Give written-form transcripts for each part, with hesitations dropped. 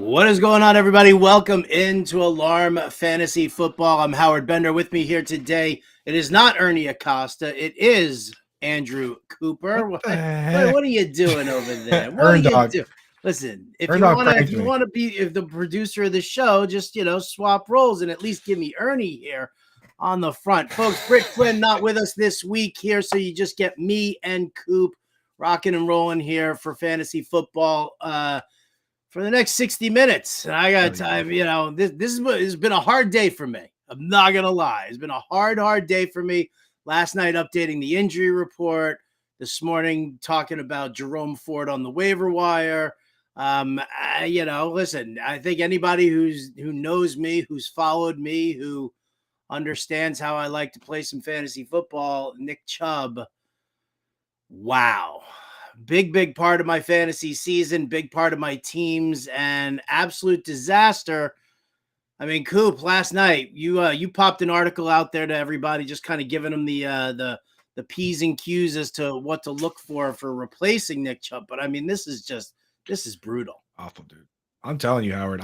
What is going on, everybody? Welcome into Alarm Fantasy Football. I'm Howard Bender. With me here today, it is not Ernie Acosta. It is Andrew Cooper. What the heck? What are you doing over there? What are Earn you Dog. doing? Listen, if Earn you Dog want to, pranked me. if the producer of the show, just swap roles and at least give me Ernie here on the front, folks. Britt Flynn not with us this week here, so you just get me and Coop rocking and rolling here for fantasy football. For the next 60 minutes. And I got time, this has been a hard day for me. I'm not going to lie. It's been a hard day for me. Last night, updating the injury report. This morning, talking about Jerome Ford on the waiver wire. Listen, I think anybody who knows me, who's followed me, who understands how I like to play some fantasy football, Nick Chubb, wow. Big part of my fantasy season, big part of my teams, and absolute disaster. I mean, Coop, last night you popped an article out there to everybody, just kind of giving them the P's and Q's as to what to look for replacing Nick Chubb. But I mean, this is brutal. Awful, dude. I'm telling you, Howard.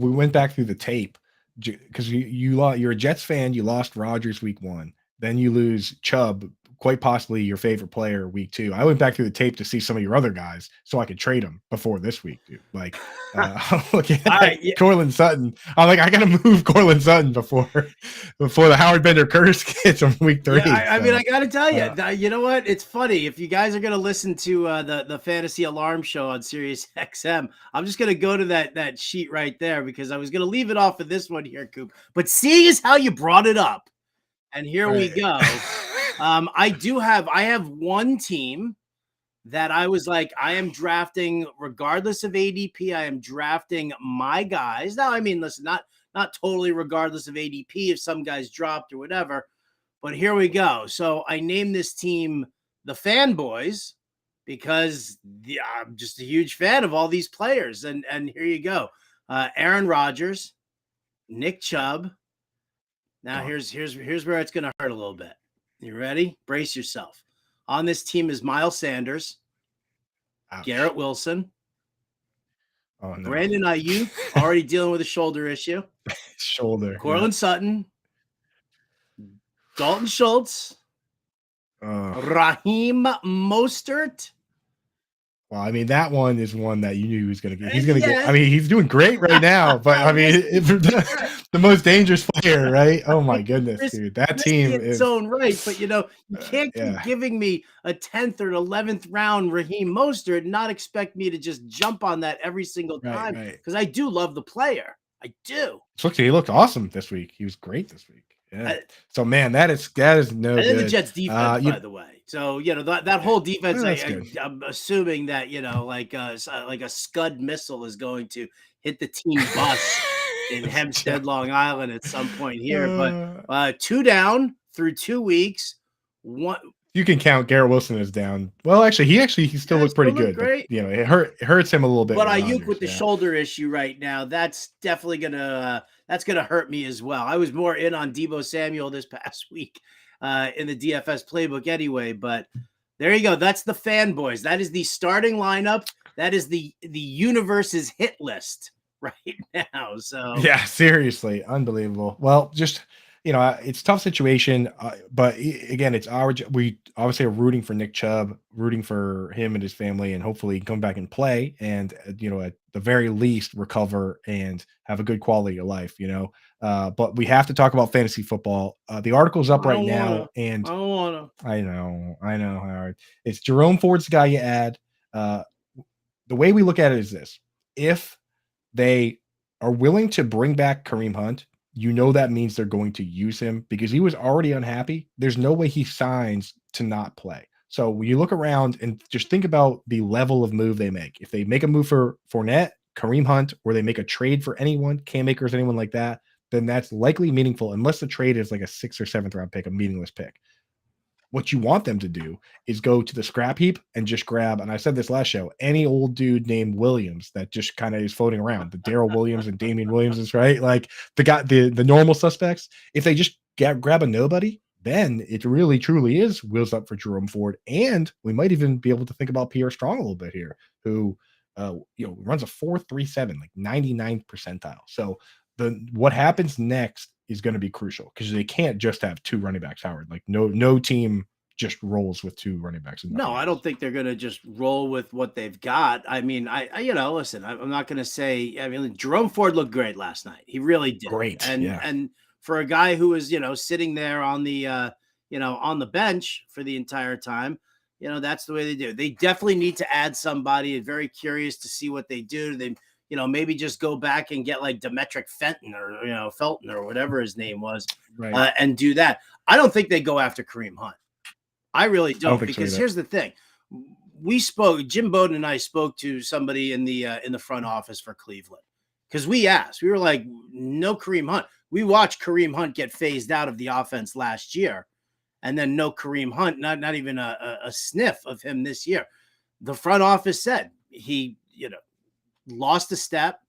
We went back through the tape because you're a Jets fan. You lost Rodgers week 1, then you lose Chubb, quite possibly your favorite player, week 2. I went back through the tape to see some of your other guys so I could trade them before this week, dude. Like, looking at Cortland Sutton. I'm like, I gotta move Cortland Sutton before the Howard Bender curse gets from week 3. Yeah, I mean, I gotta tell you, you know what? It's funny if you guys are gonna listen to the Fantasy Alarm Show on Sirius XM. I'm just gonna go to that sheet right there because I was gonna leave it off of this one here, Coop. But seeing as how you brought it up, and here we go. I have one team that I was like, I am drafting regardless of ADP. I am drafting my guys. Now, I mean, listen, not totally regardless of ADP if some guys dropped or whatever, but here we go. So I named this team the Fanboys because I'm just a huge fan of all these players. And here you go. Aaron Rodgers, Nick Chubb. Now here's where it's going to hurt a little bit. You ready? Brace yourself. On this team is Miles Sanders, Garrett Wilson, Brandon Ayuk, already dealing with a shoulder issue. Cortland Sutton, Dalton Schultz, Raheem Mostert. Well, I mean, that one is one that you knew he was going to get. He's going to get. I mean, he's doing great right now, but I mean, the most dangerous player, right? Oh my goodness, dude! That team is its own right, but you can't keep giving me a 10th or 11th round Raheem Mostert and not expect me to just jump on that every single time because I do love the player. I do. He looked awesome this week. He was great this week. Yeah. So man, that is no. And then the Jets defense, by the way. So that whole defense. I'm assuming that like a Scud missile is going to hit the team bus in Hempstead, Long Island, at some point here. But 2 down through 2 weeks. One. You can count Garrett Wilson as down. Well, actually, he still looked pretty good. Great. But, it hurts him a little bit. But Ayuk with the shoulder issue right now, that's definitely gonna hurt me as well. I was more in on Deebo Samuel this past week in the DFS playbook anyway. But there you go. That's the Fanboys. That is the starting lineup. That is the universe's hit list right now. So yeah, seriously, unbelievable. Well, just. It's a tough situation, but again, we obviously are rooting for Nick Chubb, rooting for him and his family, and hopefully come back and play, and at the very least recover and have a good quality of life. But we have to talk about fantasy football. The article's up right now, and I don't wanna. I know, Howard. It's Jerome Ford's the guy you add. The way we look at it is this: if they are willing to bring back Kareem Hunt, that means they're going to use him because he was already unhappy. There's no way he signs to not play. So when you look around and just think about the level of move they make. If they make a move for Fournette, Kareem Hunt, or they make a trade for anyone, Cam Akers, anyone like that, then that's likely meaningful unless the trade is like a 6th or 7th round pick, a meaningless pick. What you want them to do is go to the scrap heap and just grab, and I said this last show, any old dude named Williams that just kind of is floating around. The Daryl Williams and Damian Williams is right. Like the normal suspects. If they just grab a nobody, then it really truly is wheels up for Jerome Ford. And we might even be able to think about Pierre Strong a little bit here, who runs a 4.37, like 99th percentile. So what happens next is going to be crucial because they can't just have two running backs, Howard. Like no team just rolls with two running backs. No, I don't think they're going to just roll with what they've got. I mean, listen, I'm not going to say, I mean, Jerome Ford looked great last night. He really did. Great. And for a guy who was, sitting there on the, on the bench for the entire time, that's the way they do. They definitely need to add somebody. Very curious to see what they do. They, maybe just go back and get like Demetric Fenton or, Felton or whatever his name was, right. And do that. I don't think they go after Kareem Hunt. I really don't, because so here's the thing. Jim Bowden and I spoke to somebody in the front office for Cleveland because we asked, we were like, no Kareem Hunt. We watched Kareem Hunt get phased out of the offense last year, and then no Kareem Hunt, not even a sniff of him this year. The front office said he, lost a step,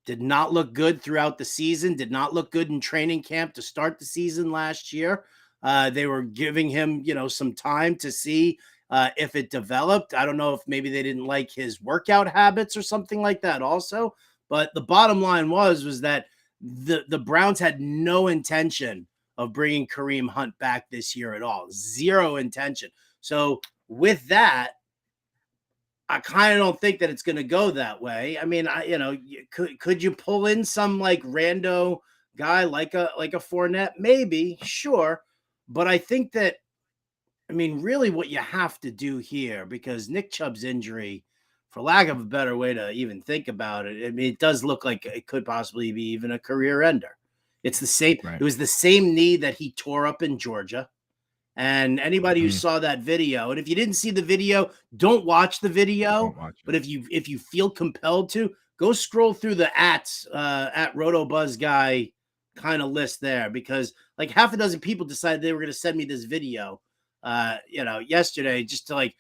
did not look good throughout the season, did not look good in training camp to start the season last year. They were giving him, some time to see if it developed. I don't know if maybe they didn't like his workout habits or something like that also. But the bottom line was that the Browns had no intention of bringing Kareem Hunt back this year at all. Zero intention. So with that, I kind of don't think that it's going to go that way. I mean, could you pull in some like rando guy like a Fournette? Maybe, sure. But I think that, really what you have to do here, because Nick Chubb's injury, for lack of a better way to even think about it, it does look like it could possibly be even a career ender. It's the same. Right. It was the same knee that he tore up in Georgia. And anybody who saw that video, and if you didn't see the video, don't watch the video. But if you feel compelled to, go scroll through the at RotoBuzz guy kind of list there, because like half a dozen people decided they were going to send me this video, yesterday, just to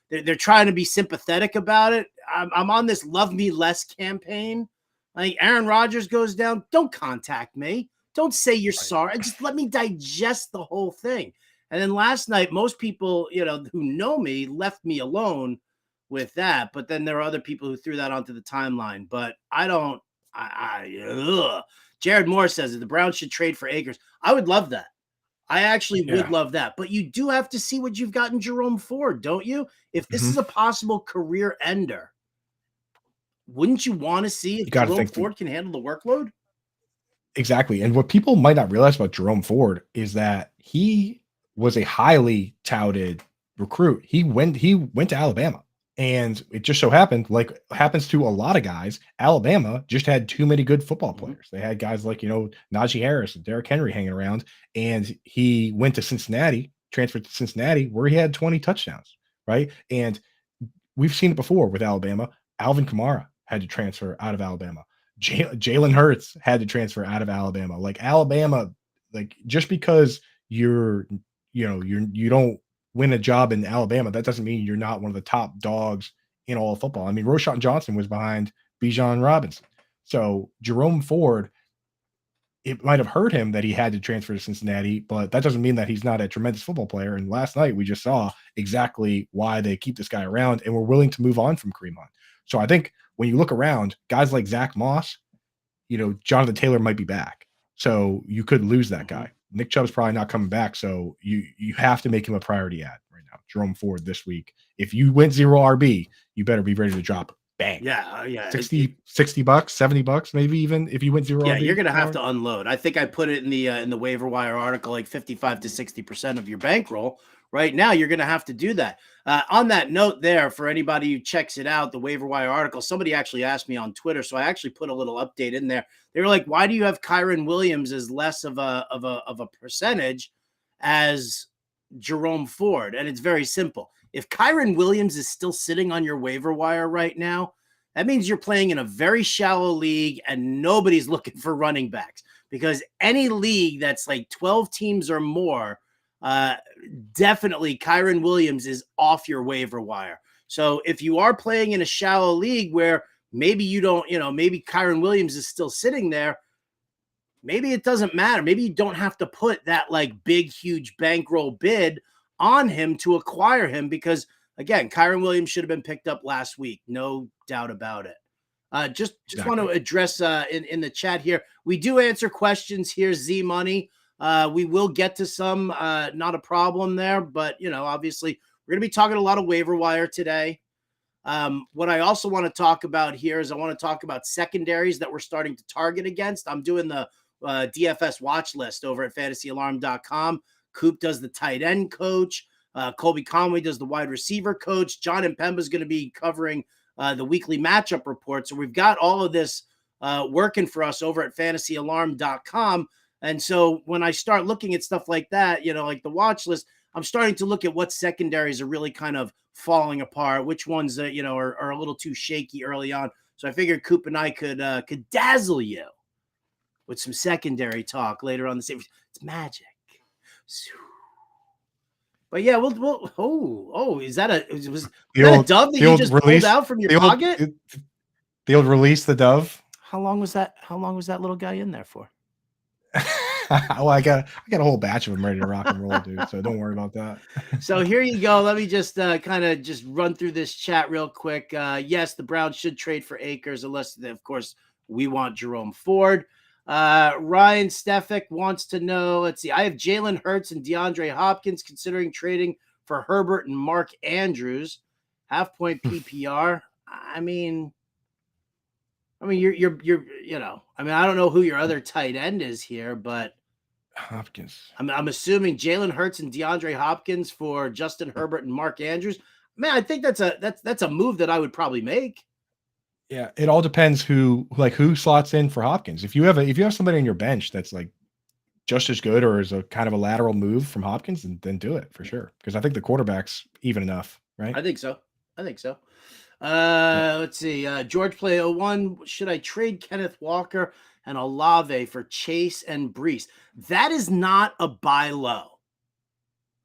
they're trying to be sympathetic about it. I'm on this Love Me Less campaign. Like Aaron Rodgers goes down, don't contact me. Don't say you're sorry. Just let me digest the whole thing. And then last night, most people, who know me left me alone with that. But then there are other people who threw that onto the timeline. But I don't. Jared Moore says that the Browns should trade for Akers. I would love that. I actually would love that. But you do have to see what you've got in Jerome Ford, don't you? If this is a possible career ender, wouldn't you want to see if Jerome Ford can handle the workload? Exactly. And what people might not realize about Jerome Ford is that he was a highly touted recruit. He went to Alabama, and it just so happened, like happens to a lot of guys, Alabama just had too many good football players. They had guys like, Najee Harris and Derrick Henry hanging around, and he went to Cincinnati, transferred to Cincinnati, where he had 20 touchdowns, right? And we've seen it before with Alabama. Alvin Kamara had to transfer out of Alabama. Jalen Hurts had to transfer out of Alabama. Like Alabama, like just because you don't win a job in Alabama, that doesn't mean you're not one of the top dogs in all of football. I mean, Roshan Johnson was behind Bijan Robinson. So Jerome Ford, it might have hurt him that he had to transfer to Cincinnati, but that doesn't mean that he's not a tremendous football player. And last night we just saw exactly why they keep this guy around and we're willing to move on from Kareem Hunt. So I think when you look around, guys like Zach Moss, Jonathan Taylor might be back. So you could lose that guy. Nick Chubb's probably not coming back, so you have to make him a priority ad right now. Jerome Ford this week. If you went 0 RB, you better be ready to drop bang. Yeah. 60 bucks, $70, maybe even if you went 0 RB. Yeah, you're gonna have to unload. I think I put it in the waiver wire article, like 55 to 60% of your bankroll. Right now, you're going to have to do that. On that note there, for anybody who checks it out, the waiver wire article, somebody actually asked me on Twitter, so I actually put a little update in there. They were like, why do you have Kyren Williams as less of a percentage as Jerome Ford? And it's very simple. If Kyren Williams is still sitting on your waiver wire right now, that means you're playing in a very shallow league and nobody's looking for running backs, because any league that's like 12 teams or more, definitely Kyren Williams is off your waiver wire. So if you are playing in a shallow league where maybe you don't, maybe Kyren Williams is still sitting there, maybe it doesn't matter. Maybe you don't have to put that like big, huge bankroll bid on him to acquire him, because again, Kyron Williams should have been picked up last week. No doubt about it. Just Exactly. want to address in the chat here. We do answer questions here, Z Money. We will get to some, not a problem there, but obviously we're going to be talking a lot of waiver wire today. What I also want to talk about here is I want to talk about secondaries that we're starting to target against. I'm doing the DFS watch list over at fantasyalarm.com. Coop does the tight end coach. Colby Conway does the wide receiver coach. John Impemba is going to be covering the weekly matchup report. So we've got all of this working for us over at fantasyalarm.com. And so when I start looking at stuff like that, like the watch list, I'm starting to look at what secondaries are really kind of falling apart, which ones are a little too shaky early on. So I figured Coop and I could dazzle you with some secondary talk later on the same. It's magic. But yeah, we'll is that a dove that you just pulled out from your pocket? The old release the dove. How long was that little guy in there for? Well, I got a whole batch of them ready to rock and roll, dude. So don't worry about that. So here you go. Let me just kind of just run through this chat real quick. Yes, the Browns should trade for Akers, unless, of course, we want Jerome Ford. Ryan Stefik wants to know, let's see, I have Jalen Hurts and DeAndre Hopkins considering trading for Herbert and Mark Andrews. Half-point PPR. I mean, you're I don't know who your other tight end is here, but Hopkins. I'm assuming Jalen Hurts and DeAndre Hopkins for Justin Herbert and Mark Andrews. Man, I think that's a move that I would probably make. Yeah, it all depends who slots in for Hopkins. If you have somebody on your bench that's like just as good or is a kind of a lateral move from Hopkins, then do it for sure. Because I think the quarterback's even enough, right? I think so. Let's see. George Play 01. Should I trade Kenneth Walker and Olave for Chase and Brees? That is not a buy low.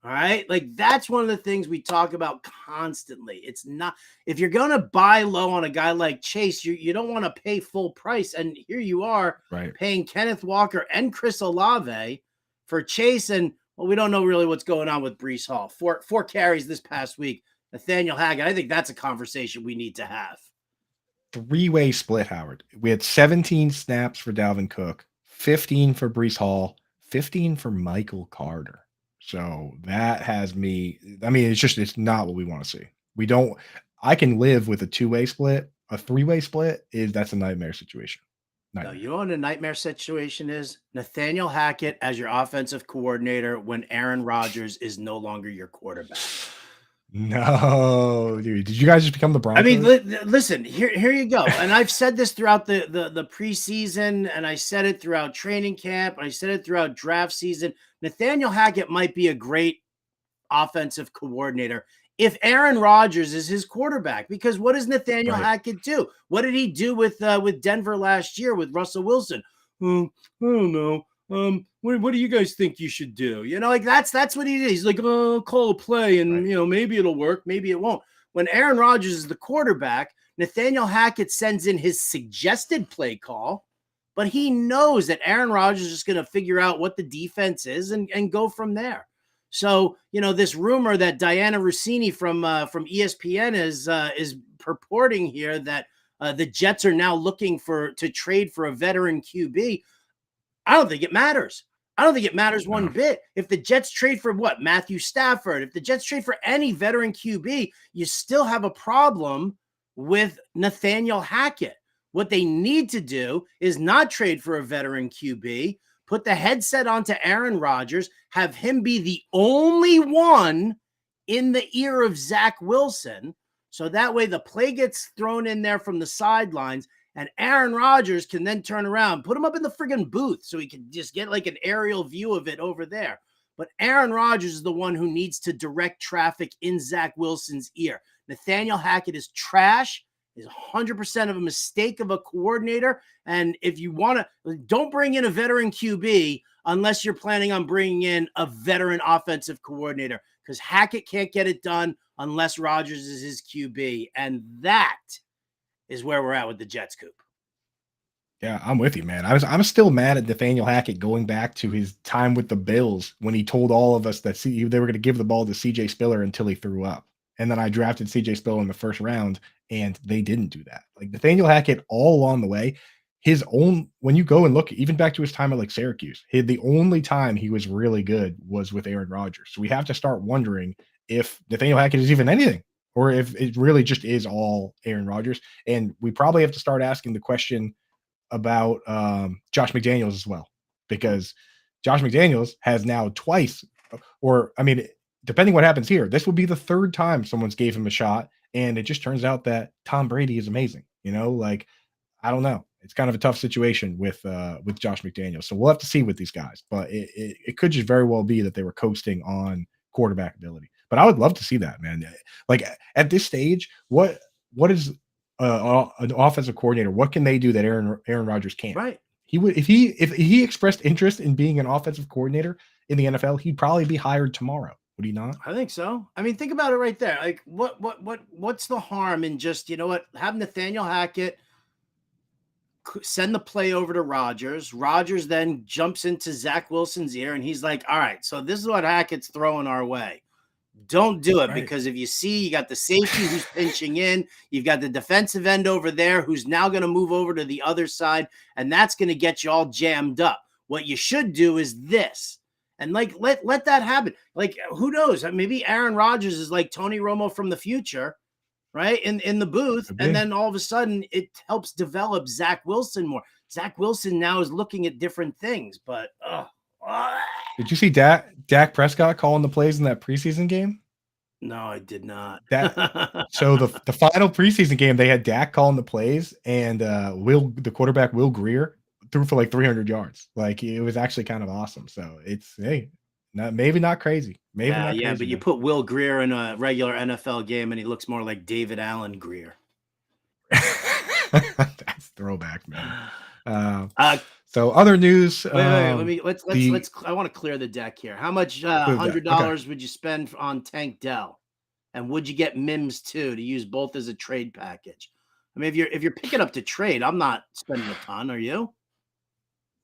All right. Like, that's one of the things we talk about constantly. It's not, if you're going to buy low on a guy like Chase, you don't want to pay full price. And here you are paying Kenneth Walker and Chris Olave for Chase. And we don't know really what's going on with Brees Hall. Four carries this past week. Nathaniel Hackett. I think that's a conversation we need to have. Three-way split, Howard. We had 17 snaps for Dalvin Cook, 15 for Brees Hall, 15 for Michael Carter. So that has me. I mean, it's not what we want to see. I can live with a two-way split. A three-way split that's a nightmare situation. No, you know what a nightmare situation is? Nathaniel Hackett as your offensive coordinator when Aaron Rodgers is no longer your quarterback. No, dude. Did you guys just become the Broncos? I mean, listen, here you go. And I've said this throughout the preseason, and I said it throughout training camp, and I said it throughout draft season. Nathaniel Hackett might be a great offensive coordinator if Aaron Rodgers is his quarterback, because what does Nathaniel Hackett do? What did he do with Denver last year with Russell Wilson? I don't know. What do you guys think you should do? Like that's what he did. He's like, call a play and maybe it'll work, maybe it won't. When Aaron Rodgers is the quarterback, Nathaniel Hackett sends in his suggested play call, but he knows that Aaron Rodgers is just going to figure out what the defense is and go from there. So, this rumor that Diana Rossini from ESPN is purporting here that the Jets are now looking to trade for a veteran QB. I don't think it matters. I don't think it matters one bit. If the Jets trade for Matthew Stafford, if the Jets trade for any veteran QB, you still have a problem with Nathaniel Hackett. What they need to do is not trade for a veteran QB, put the headset onto Aaron Rodgers, have him be the only one in the ear of Zach Wilson. So that way the play gets thrown in there from the sidelines, and Aaron Rodgers can then turn around, put him up in the friggin' booth so he can just get like an aerial view of it over there. But Aaron Rodgers is the one who needs to direct traffic in Zach Wilson's ear. Nathaniel Hackett is trash, is 100% of a mistake of a coordinator. And if you want to, don't bring in a veteran QB unless you're planning on bringing in a veteran offensive coordinator, because Hackett can't get it done unless Rodgers is his QB. And that is where we're at with the Jets, Coop. Yeah, I'm with you, man. I'm still mad at Nathaniel Hackett going back to his time with the Bills when he told all of us that they were going to give the ball to CJ Spiller until he threw up. and then I drafted CJ Spiller in the first round, and they didn't do that. Like Nathaniel Hackett, all along the way, when you go and look even back to his time at like Syracuse, the only time he was really good was with Aaron Rodgers. So we have to start wondering if Nathaniel Hackett is even anything, or if it really just is all Aaron Rodgers. And we probably have to start asking the question about Josh McDaniels as well, because Josh McDaniels has now twice, or I mean, depending what happens here, this will be the third time someone's gave him a shot, and it just turns out that Tom Brady is amazing. Like I don't know. It's kind of a tough situation with Josh McDaniels. So we'll have to see with these guys, but it could just very well be that they were coasting on quarterback ability. But I would love to see that, man. Like at this stage, what is an offensive coordinator? What can they do that Aaron Rodgers can't? Right. He would if he expressed interest in being an offensive coordinator in the NFL, he'd probably be hired tomorrow. Would he not? I think so. I mean, think about it right there. Like what's the harm in just, have Nathaniel Hackett send the play over to Rodgers. Rodgers then jumps into Zach Wilson's ear, and he's like, all right, so this is what Hackett's throwing our way. Don't do it, because if you see, you got the safety who's pinching in, you've got the defensive end over there who's now going to move over to the other side, and that's going to get you all jammed up. What you should do is this. And like let that happen. Like, who knows? Maybe Aaron Rodgers is like Tony Romo from the future, right? In the booth. And then all of a sudden it helps develop Zach Wilson more. Zach Wilson now is looking at different things, but did you see Dak Prescott calling the plays in that preseason game? No, I did not. So the final preseason game, they had Dak calling the plays, and the quarterback Will Grier threw for like 300 yards. Like it was actually kind of awesome. So it's maybe not crazy. Maybe not crazy, but you put Will Grier in a regular NFL game, and he looks more like David Allen Grier. That's throwback, man. So other news. Let's I want to clear the deck here. How much $100 would you spend on Tank Dell? And would you get Mims too to use both as a trade package? I mean, if you're picking up to trade, I'm not spending a ton, are you?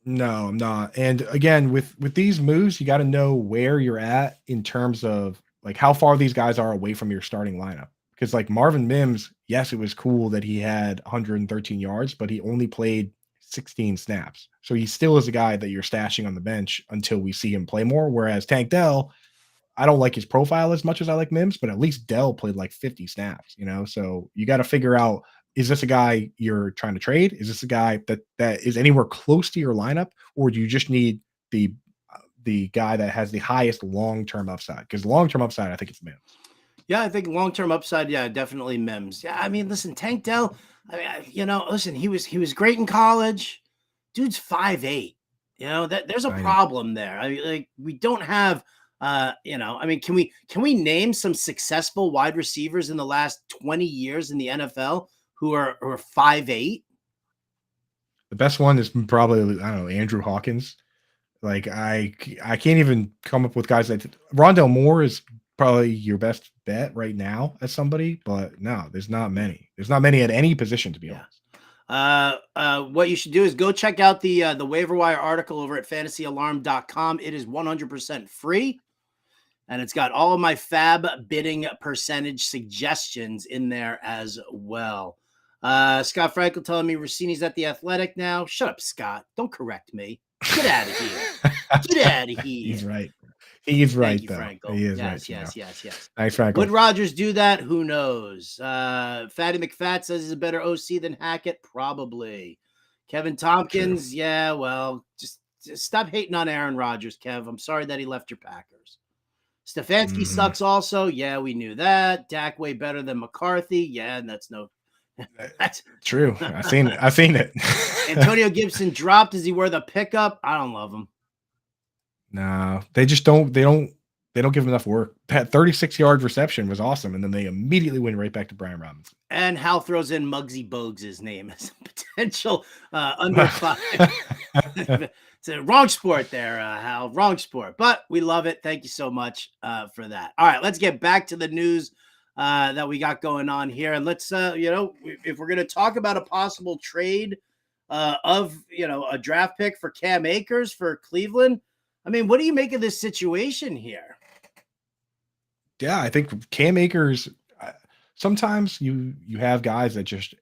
No, I'm not. And again, with these moves, you got to know where you're at in terms of like how far these guys are away from your starting lineup. Because like Marvin Mims, yes, it was cool that he had 113 yards, but he only played 16 snaps. So he still is a guy that you're stashing on the bench until we see him play more. Whereas Tank Dell, I don't like his profile as much as I like Mims, but at least Dell played like 50 snaps, So you got to figure out, is this a guy you're trying to trade? Is this a guy that is anywhere close to your lineup? Or do you just need the guy that has the highest long-term upside? Because long-term upside, I think it's Mims. Yeah, I think long-term upside, definitely Mims. Yeah, I mean, listen, Tank Dell, listen, he was great in college. Dude's 5'8". There's a problem there. I mean, like, we don't have can we name some successful wide receivers in the last 20 years in the NFL who are 5'8"? The best one is probably, I don't know, Andrew Hawkins. Like I can't even come up with guys that Rondale Moore is probably your best bet right now as somebody, but no, there's not many. There's not many at any position, to be honest. What you should do is go check out the waiver wire article over at fantasyalarm.com. It is 100% free, and it's got all of my fab bidding percentage suggestions in there as well. Scott Frankel telling me Rossini's at the Athletic now. Shut up, Scott. Don't correct me. Get out of here. Get out of here. He's right. He's right, you, though. Frankel. He is yes, right. Yes. Thanks, Frankel. Would Rodgers do that? Who knows? Fatty McFat says he's a better OC than Hackett. Probably. Kevin Tompkins. True. Yeah, well, just stop hating on Aaron Rodgers, Kev. I'm sorry that he left your Packers. Stefanski sucks also. Yeah, we knew that. Dak way better than McCarthy. Yeah, and that's true. I've seen it. Antonio Gibson dropped. Is he worth a pickup? I don't love him. No, they just don't. They don't give him enough work. That 36-yard reception was awesome, and then they immediately went right back to Brian Robinson. And Hal throws in Muggsy Bogues' name as a potential under 5. It's a wrong sport there, Hal. Wrong sport, but we love it. Thank you so much for that. All right, let's get back to the news that we got going on here, and let's if we're going to talk about a possible trade of a draft pick for Cam Akers for Cleveland. I mean, what do you make of this situation here? Yeah, I think Cam Akers, sometimes you have guys that just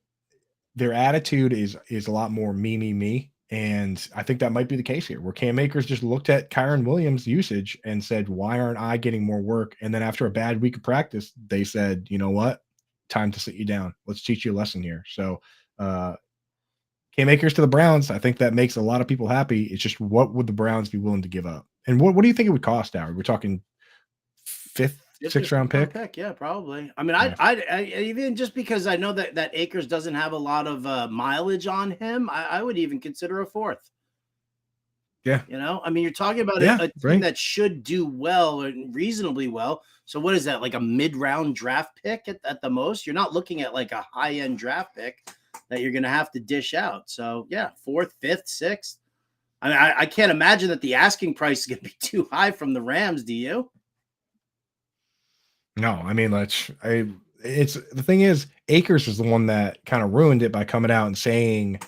their attitude is a lot more me. And I think that might be the case here, where Cam Akers just looked at Kyron Williams' usage and said, "Why aren't I getting more work?" And then after a bad week of practice, they said, "You know what? Time to sit you down. Let's teach you a lesson here." So Cam Akers to the Browns, I think that makes a lot of people happy. It's just, what would the Browns be willing to give up? And what do you think it would cost, Howard? We're talking fifth, sixth round pick? Yeah, probably. I mean, Yeah. I even just because I know that Akers doesn't have a lot of mileage on him, I would even consider a fourth. Yeah. You know, I mean, you're talking about a team right. that should do well and reasonably well. So what is that, like a mid-round draft pick at the most? You're not looking at like a high-end draft pick that you're going to have to dish out. So yeah, fourth, fifth, sixth. I mean, I can't imagine that the asking price is going to be too high from the Rams. Do you? No, I mean, it's the thing is, Akers is the one that kind of ruined it by coming out and saying,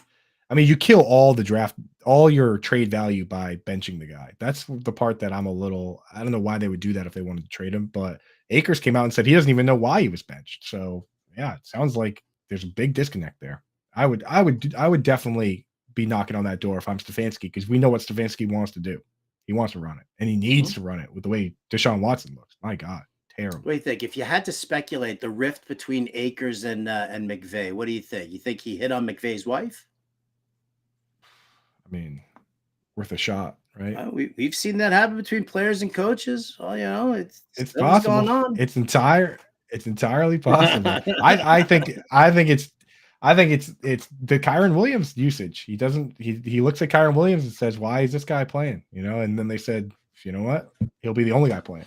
I mean, you kill all your trade value by benching the guy. That's the part that I'm a little, I don't know why they would do that if they wanted to trade him, but Akers came out and said he doesn't even know why he was benched. So yeah, it sounds like there's a big disconnect there. I would definitely be knocking on that door if I'm Stefanski, because we know what Stefanski wants to do. He wants to run it, and he needs to run it with the way Deshaun Watson looks. My God, terrible. What do you think? If you had to speculate the rift between Akers and McVay, what do you think? You think he hit on McVay's wife? I mean, worth a shot, right? We've seen that happen between players and coaches. Oh, you know, it's possible. going on. It's entirely possible. I think it's the Kyron Williams usage. He looks at Kyron Williams and says, "Why is this guy playing?" You know, and then they said, "You know what? He'll be the only guy playing."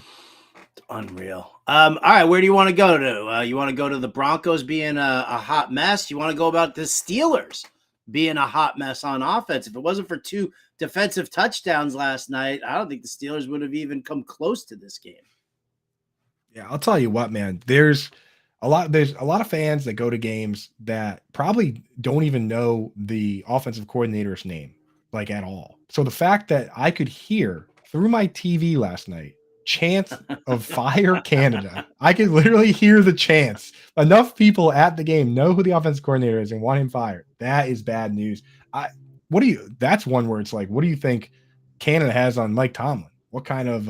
It's unreal. All right, where do you want to go to? You want to go to the Broncos being a hot mess? You want to go about the Steelers being a hot mess on offense? If it wasn't for 2 defensive touchdowns last night, I don't think the Steelers would have even come close to this game. Yeah, I'll tell you what, man. There's a lot of fans that go to games that probably don't even know the offensive coordinator's name, like, at all. So the fact that I could hear through my TV last night chants of "Fire Canada," I could literally hear the chants. Enough people at the game know who the offensive coordinator is and want him fired. That is bad news. That's one where it's like, what do you think Canada has on Mike Tomlin? What kind of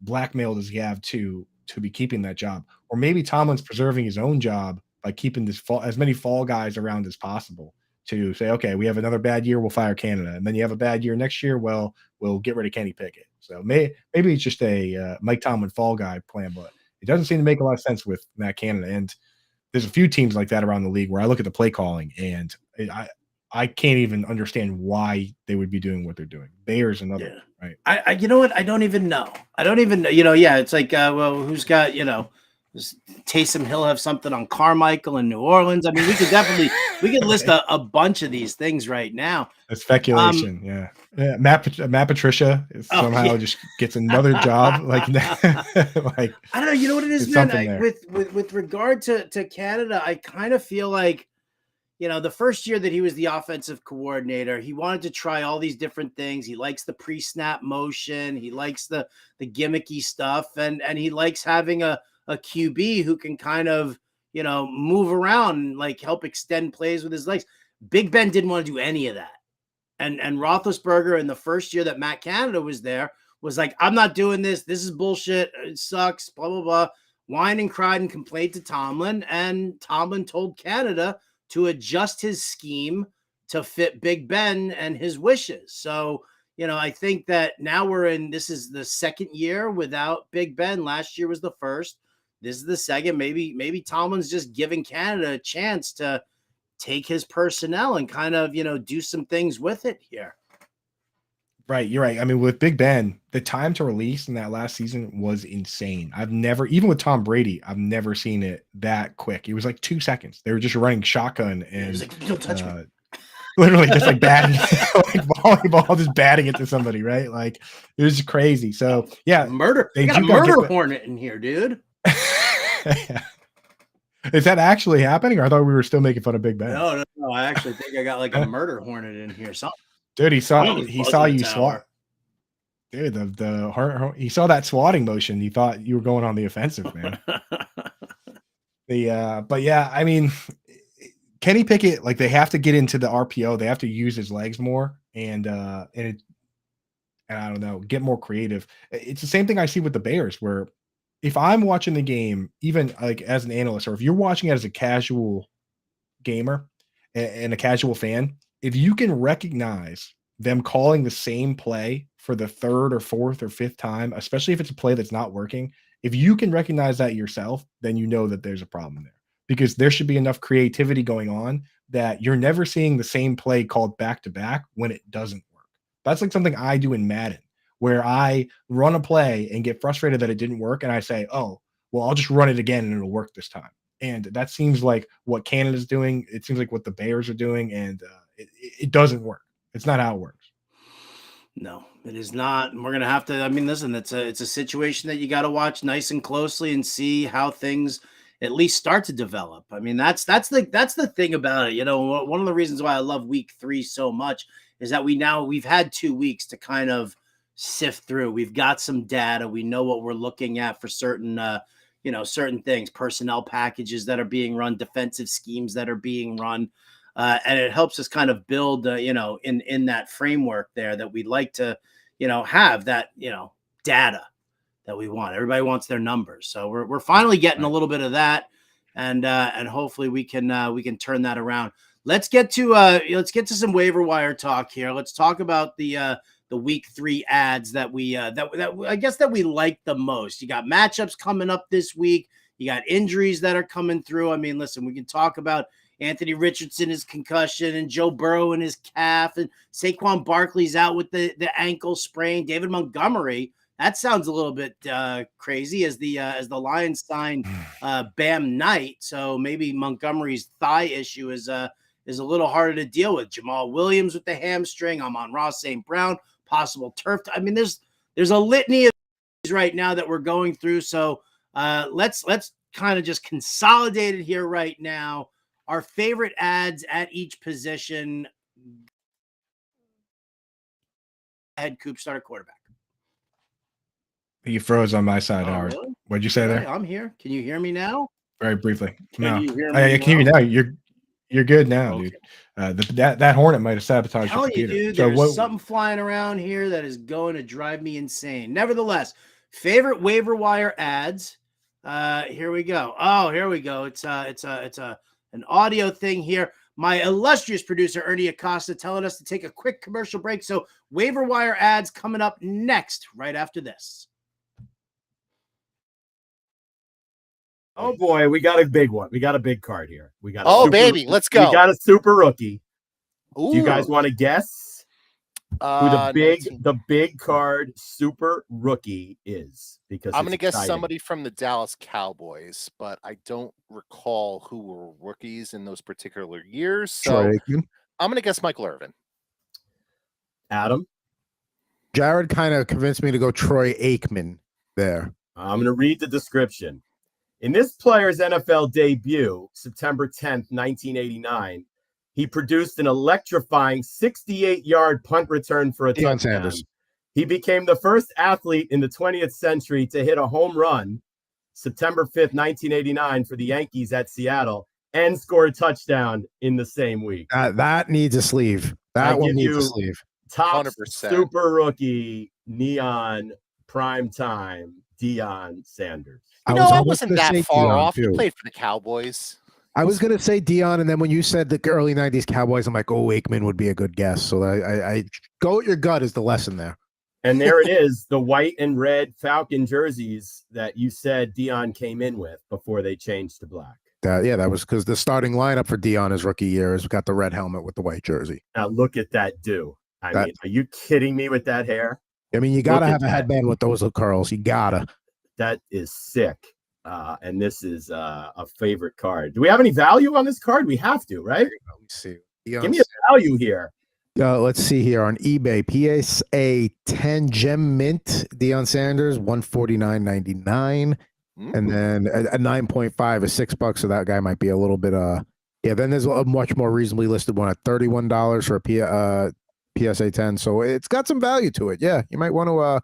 blackmail does he have to be keeping that job? Or maybe Tomlin's preserving his own job by keeping as many fall guys around as possible to say, okay, we have another bad year, we'll fire Canada. And then you have a bad year next year, well, we'll get rid of Kenny Pickett. So maybe it's just a Mike Tomlin fall guy plan, but it doesn't seem to make a lot of sense with Matt Canada. And there's a few teams like that around the league where I look at the play calling and I can't even understand why they would be doing what they're doing. Bears another, right? I you know what? I don't even know. You know, yeah, it's like, well, who's got, you know, does Taysom Hill have something on Carmichael in New Orleans? I mean, we could list a bunch of these things right now. The speculation, yeah. Matt Patricia somehow just gets another job like that. Like, I don't know. You know what it is, man? With regard to Canada, I kind of feel like, you know, the first year that he was the offensive coordinator, he wanted to try all these different things. He likes the pre-snap motion. He likes the gimmicky stuff. And he likes having a QB who can kind of, you know, move around and like help extend plays with his legs. Big Ben didn't want to do any of that. And Roethlisberger in the first year that Matt Canada was there was like, I'm not doing this. This is bullshit. It sucks, blah, blah, blah. Whined and cried and complained to Tomlin. And Tomlin told Canada to adjust his scheme to fit Big Ben and his wishes. So, you know, I think that now this is the second year without Big Ben. Last year was the first. This is the second. Maybe Tomlin's just giving Canada a chance to take his personnel and kind of, you know, do some things with it here. Right, you're right. I mean, with Big Ben, the time to release in that last season was insane. Even with Tom Brady, I've never seen it that quick. It was like 2 seconds. They were just running shotgun and like, don't touch me. Literally just like batting, like volleyball, just batting it to somebody, right? Like, it was crazy. So yeah, murder. They got a murder hornet in here, dude. Is that actually happening? Or I thought we were still making fun of Big Ben. No. I actually think I got like a murder hornet in here. Something. Dude, he saw you swat. Dude, he saw that swatting motion. He thought you were going on the offensive, man. But yeah, I mean, Kenny Pickett, like they have to get into the RPO, they have to use his legs more, and I don't know, get more creative. It's the same thing I see with the Bears, where if I'm watching the game, even like as an analyst, or if you're watching it as a casual gamer and a casual fan, if you can recognize them calling the same play for the third or fourth or fifth time, especially if it's a play that's not working, if you can recognize that yourself, then you know that there's a problem there, because there should be enough creativity going on that you're never seeing the same play called back to back when it doesn't work. That's like something I do in Madden, where I run a play and get frustrated that it didn't work. And I say, oh, well, I'll just run it again and it'll work this time. And that seems like what Canada's doing. It seems like what the Bears are doing. And it doesn't work. It's not how it works. No, it is not. And we're going to have to, I mean, listen, it's a situation that you got to watch nice and closely and see how things at least start to develop. I mean, that's the thing about it. You know, one of the reasons why I love week 3 so much is that we've had 2 weeks to kind of sift through. We've got some data. We know what we're looking at for certain, certain things, personnel packages that are being run, defensive schemes that are being run. And it helps us kind of build, in that framework there that we'd like to, have that, data that we want. Everybody wants their numbers. So we're finally getting a little bit of that. And hopefully we can turn that around. Let's get to some waiver wire talk here. Let's talk about the week 3 ads that we I guess that we like the most. You got matchups coming up this week. You got injuries that are coming through. I mean, listen, we can talk about Anthony Richardson, his concussion, and Joe Burrow and his calf, and Saquon Barkley's out with the ankle sprain. David Montgomery, that sounds a little bit crazy as the Lions signed Bam Knight. So maybe Montgomery's thigh issue is a little harder to deal with. Jamal Williams with the hamstring. Amon-Ra St. Brown, possible turf. I mean, there's a litany of things right now that we're going through. So let's kind of just consolidate it here right now. Our favorite ads at each position. Head Coop, start a quarterback. You froze on my side, Howard. Really? What'd you say there? I'm here. Can you hear me now? Very briefly. Can you hear me I can hear you now. You're good now, okay. Dude. That Hornet might have sabotaged your computer. Dude, there's something flying around here that is going to drive me insane. Nevertheless, favorite waiver wire ads. Here we go. Oh, here we go. It's an audio thing here. My illustrious producer, Ernie Acosta, telling us to take a quick commercial break. So waiver wire ads coming up next, right after this. Oh boy, we got a big one. We got a big card here. We got let's go. We got a super rookie. Ooh. Do you guys want to guess who the big card super rookie is? Because I'm going to guess somebody from the Dallas Cowboys, but I don't recall who were rookies in those particular years. So I'm going to guess Michael Irvin. Adam? Jared kind of convinced me to go Troy Aikman there. I'm going to read the description. In this player's NFL debut, September 10th, 1989, he produced an electrifying 68-yard punt return for a touchdown. Sanders. He became the first athlete in the 20th century to hit a home run, September 5th, 1989, for the Yankees at Seattle, and score a touchdown in the same week. That needs a sleeve. That one needs a sleeve. Top 100%. Super rookie, neon, prime time, Deion Sanders. I wasn't that far off. He played for the Cowboys. I was going to say Deion, and then when you said the early 90s Cowboys, I'm like, oh, Aikman would be a good guess. So I go with your gut is the lesson there. And there it is, the white and red Falcon jerseys that you said Deion came in with before they changed to black. That was because the starting lineup for Deion his rookie year has got the red helmet with the white jersey. Now look at that mean, are you kidding me with that hair? I mean, you got to have a headband with those curls. You got to. That is sick. And this is a favorite card. Do we have any value on this card? We have to, right? Let me see. Give me a value here. Let's see here on eBay. PSA 10 gem mint Deion Sanders, $149.99. And then a 9.5 is $6. So that guy might be a little bit then there's a much more reasonably listed one at $31 for a PSA 10. So it's got some value to it. Yeah, you might want to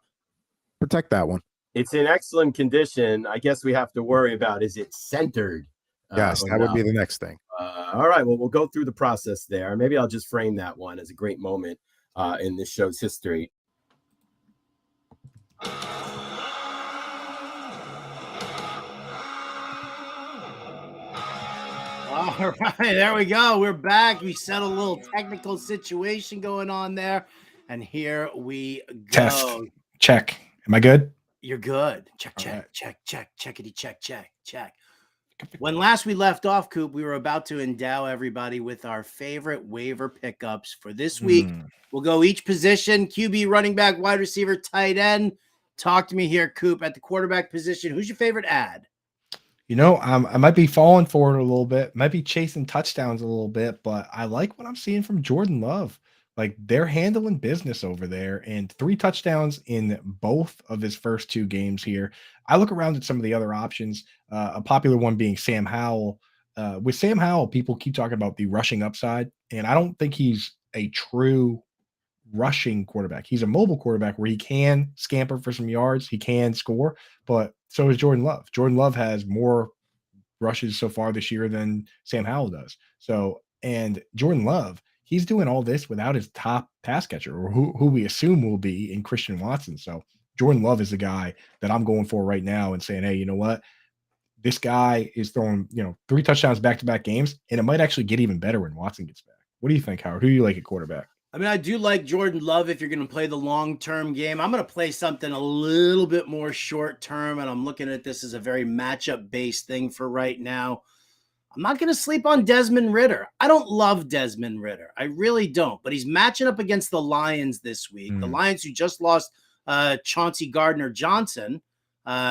protect that one. It's in excellent condition. I guess we have to worry about, is it centered? Yes, or that would no? be the next thing. All right. Well, we'll go through the process there. Maybe I'll just frame that one as a great moment in this show's history. All right, there we go. We're back. We set a little technical situation going on there, and here we go. Test. Check. Am I good? You're good. Check, All check, right. check, checkity, check. When last we left off, Coop, we were about to endow everybody with our favorite waiver pickups for this week. We'll go each position: QB, running back, wide receiver, tight end. Talk to me here, Coop, at the quarterback position. Who's your favorite ad? You know, I might be falling for it a little bit, might be chasing touchdowns a little bit, but I like what I'm seeing from Jordan Love. Like, they're handling business over there, and 3 touchdowns in both of his first 2 games here. I look around at some of the other options, a popular one being Sam Howell. With Sam Howell, people keep talking about the rushing upside, and I don't think he's a true rushing quarterback. He's a mobile quarterback where he can scamper for some yards, he can score, but so is Jordan Love. Jordan Love has more rushes so far this year than Sam Howell does. So, and Jordan Love, he's doing all this without his top pass catcher, or who we assume will be in Christian Watson. So Jordan Love is the guy that I'm going for right now and saying, hey, you know what? This guy is throwing, 3 touchdowns back-to-back games, and it might actually get even better when Watson gets back. What do you think, Howard? Who do you like at quarterback? I mean, I do like Jordan Love if you're going to play the long-term game. I'm going to play something a little bit more short-term, and I'm looking at this as a very matchup-based thing for right now. I'm not going to sleep on Desmond Ridder. I don't love Desmond Ridder. I really don't, but he's matching up against the Lions this week. The Lions who just lost Chauncey Gardner-Johnson.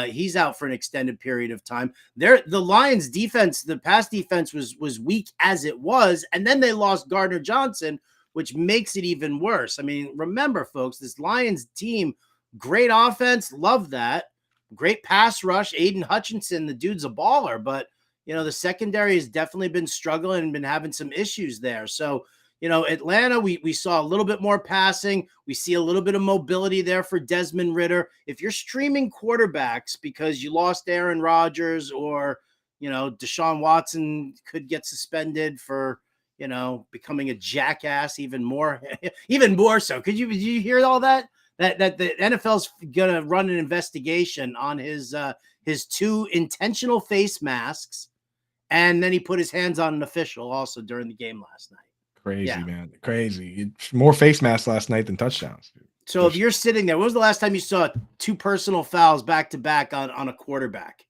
He's out for an extended period of time. The Lions defense, the pass defense was weak as it was, and then they lost Gardner-Johnson, which makes it even worse. I mean, remember, folks, this Lions team, great offense, love that. Great pass rush. Aiden Hutchinson, the dude's a baller, but, the secondary has definitely been struggling and been having some issues there. So, Atlanta, we saw a little bit more passing. We see a little bit of mobility there for Desmond Ridder. If you're streaming quarterbacks because you lost Aaron Rodgers or, Deshaun Watson could get suspended for, becoming a jackass even more so. Did you hear all that? That the NFL's gonna run an investigation on his 2 intentional face masks, and then he put his hands on an official also during the game last night. Crazy, man. Crazy. More face masks last night than touchdowns. So if you're sitting there, when was the last time you saw 2 personal fouls back to back on a quarterback?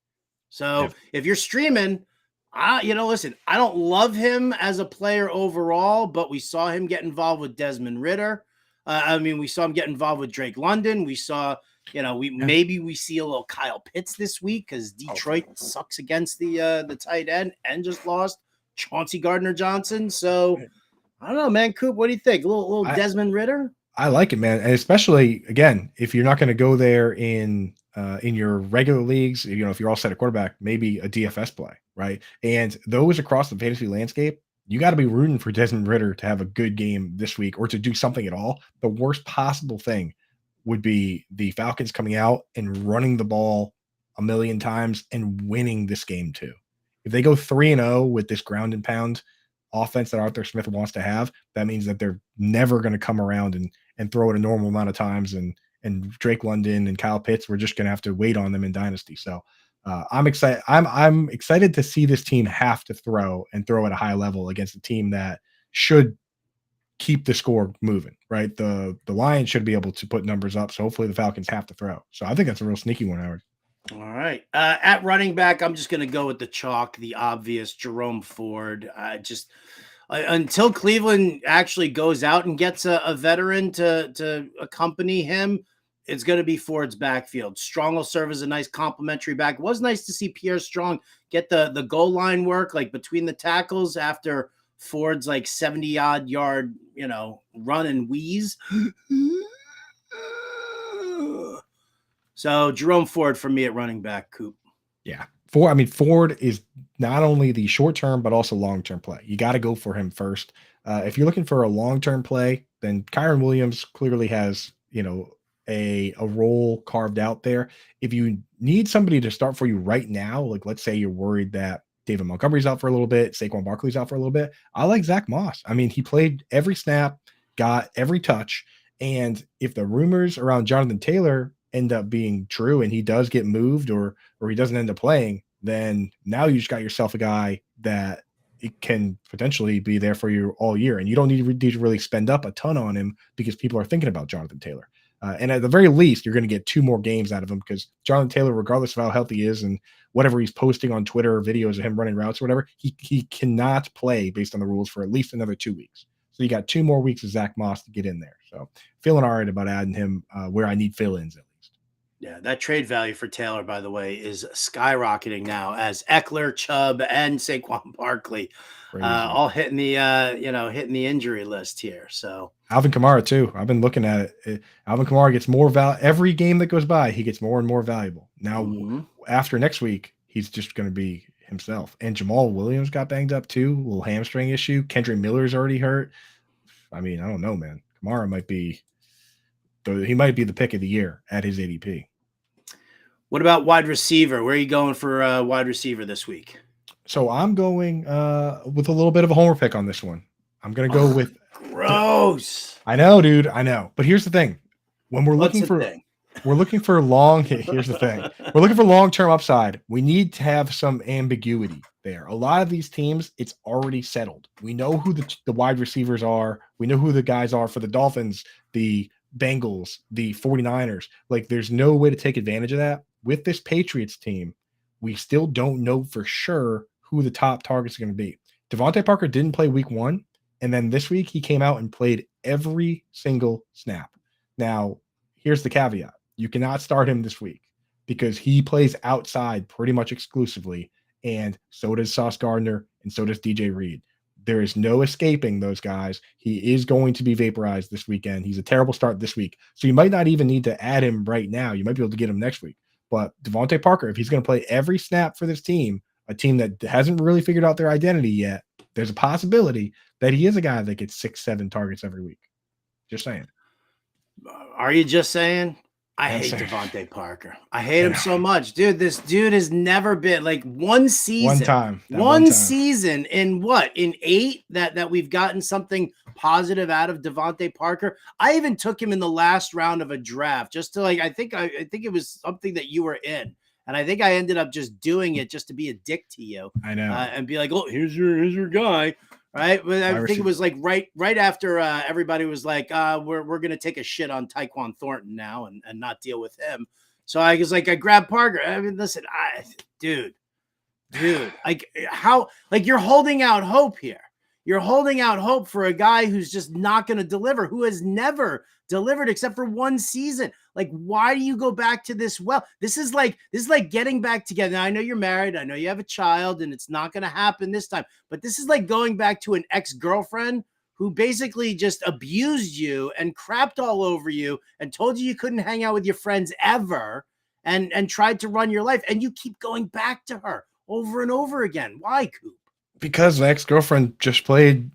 So if you're streaming, listen, I don't love him as a player overall, but we saw him get involved with Desmond Ridder. We saw him get involved with Drake London. We saw, maybe we see a little Kyle Pitts this week because Detroit sucks against the tight end and just lost Chauncey Gardner-Johnson. So I don't know, man. Coop, what do you think? A little Desmond Ridder? I like it, man. And especially, again, if you're not going to go there in your regular leagues, if you're all set at quarterback, maybe a DFS play, right? And those across the fantasy landscape, you got to be rooting for Desmond Ridder to have a good game this week or to do something at all. The worst possible thing would be the Falcons coming out and running the ball a million times and winning this game too. If they go 3-0 with this ground and pound offense that Arthur Smith wants to have, that means that they're never going to come around and throw it a normal amount of times. And Drake London and Kyle Pitts, we're just going to have to wait on them in Dynasty. So I'm excited. I'm excited to see this team have to throw at a high level against a team that should keep the score moving, right? The Lions should be able to put numbers up. So hopefully the Falcons have to throw. So I think that's a real sneaky one, Howard. All right. At running back, I'm just going to go with the chalk, the obvious Jerome Ford. Until Cleveland actually goes out and gets a veteran to accompany him, it's going to be Ford's backfield. Strong will serve as a nice complementary back. It was nice to see Pierre Strong get the goal line work, like between the tackles after Ford's like 70-odd yard, run and wheeze. So Jerome Ford for me at running back, Coop. Yeah. Ford is not only the short-term, but also long-term play. You got to go for him first. If you're looking for a long-term play, then Kyron Williams clearly has, a role carved out there. If you need somebody to start for you right now, like let's say you're worried that David Montgomery's out for a little bit. Saquon Barkley's out for a little bit. I like Zach Moss. I mean, he played every snap, got every touch. And if the rumors around Jonathan Taylor end up being true and he does get moved or he doesn't end up playing, then now you just got yourself a guy that it can potentially be there for you all year. And you don't need to really spend up a ton on him because people are thinking about Jonathan Taylor. And at the very least, you're going to get 2 more games out of him because Jonathan Taylor, regardless of how healthy he is and whatever he's posting on Twitter or videos of him running routes or whatever, he cannot play based on the rules for at least another 2 weeks. So you got 2 more weeks of Zach Moss to get in there. So feeling all right about adding him where I need fill-ins at least. Yeah, that trade value for Taylor, by the way, is skyrocketing now as Eckler, Chubb, and Saquon Barkley all hitting the hitting the injury list here. So Alvin Kamara too. I've been looking at it. Alvin Kamara gets more value every game that goes by. He gets more and more valuable. Now after next week, he's just going to be himself. And Jamal Williams got banged up too, a little hamstring issue. Kendrick Miller's already hurt. I mean, I don't know, man. Kamara might be the pick of the year at his ADP. What about wide receiver? Where are you going for wide receiver this week? So I'm going with a little bit of a homer pick on this one. I'm going to go with gross. I know, dude. I know. But here's the thing. When we're looking for long, here's the thing. We're looking for long-term upside. We need to have some ambiguity there. A lot of these teams, it's already settled. We know who the wide receivers are. We know who the guys are for the Dolphins, the Bengals, the 49ers. Like, there's no way to take advantage of that. With this Patriots team, we still don't know for sure who the top targets are going to be. Devontae Parker didn't play week 1, and then this week he came out and played every single snap. Now, here's the caveat. You cannot start him this week because he plays outside pretty much exclusively, and so does Sauce Gardner, and so does DJ Reed. There is no escaping those guys. He is going to be vaporized this weekend. He's a terrible start this week. So you might not even need to add him right now. You might be able to get him next week. But Devontae Parker, if he's going to play every snap for this team, a team that hasn't really figured out their identity yet, there's a possibility that he is a guy that gets 6-7 targets every week. Just saying. Are you just saying? I hate Devontae Parker. I hate him so much. Dude, this dude has never been like one season. One season in what? In 8 that we've gotten something positive out of Devontae Parker. I even took him in the last round of a draft just to I think it was something that you were in. And I think I ended up just doing it just to be a dick to you. I know. And be like, oh, here's your guy. Right. But I think it was like right after everybody was like, we're going to take a shit on Tyquan Thornton now and not deal with him. So I was like, I grabbed Parker. I mean, listen, dude, like how, like you're holding out hope here. You're holding out hope for a guy who's just not going to deliver, who has never delivered except for one season. Like, why do you go back to this? Well, this is like getting back together. Now, I know you're married. I know you have a child and it's not going to happen this time, but this is like going back to an ex-girlfriend who basically just abused you and crapped all over you and told you couldn't hang out with your friends ever and tried to run your life. And you keep going back to her over and over again. Why, Coop? Because the ex-girlfriend just played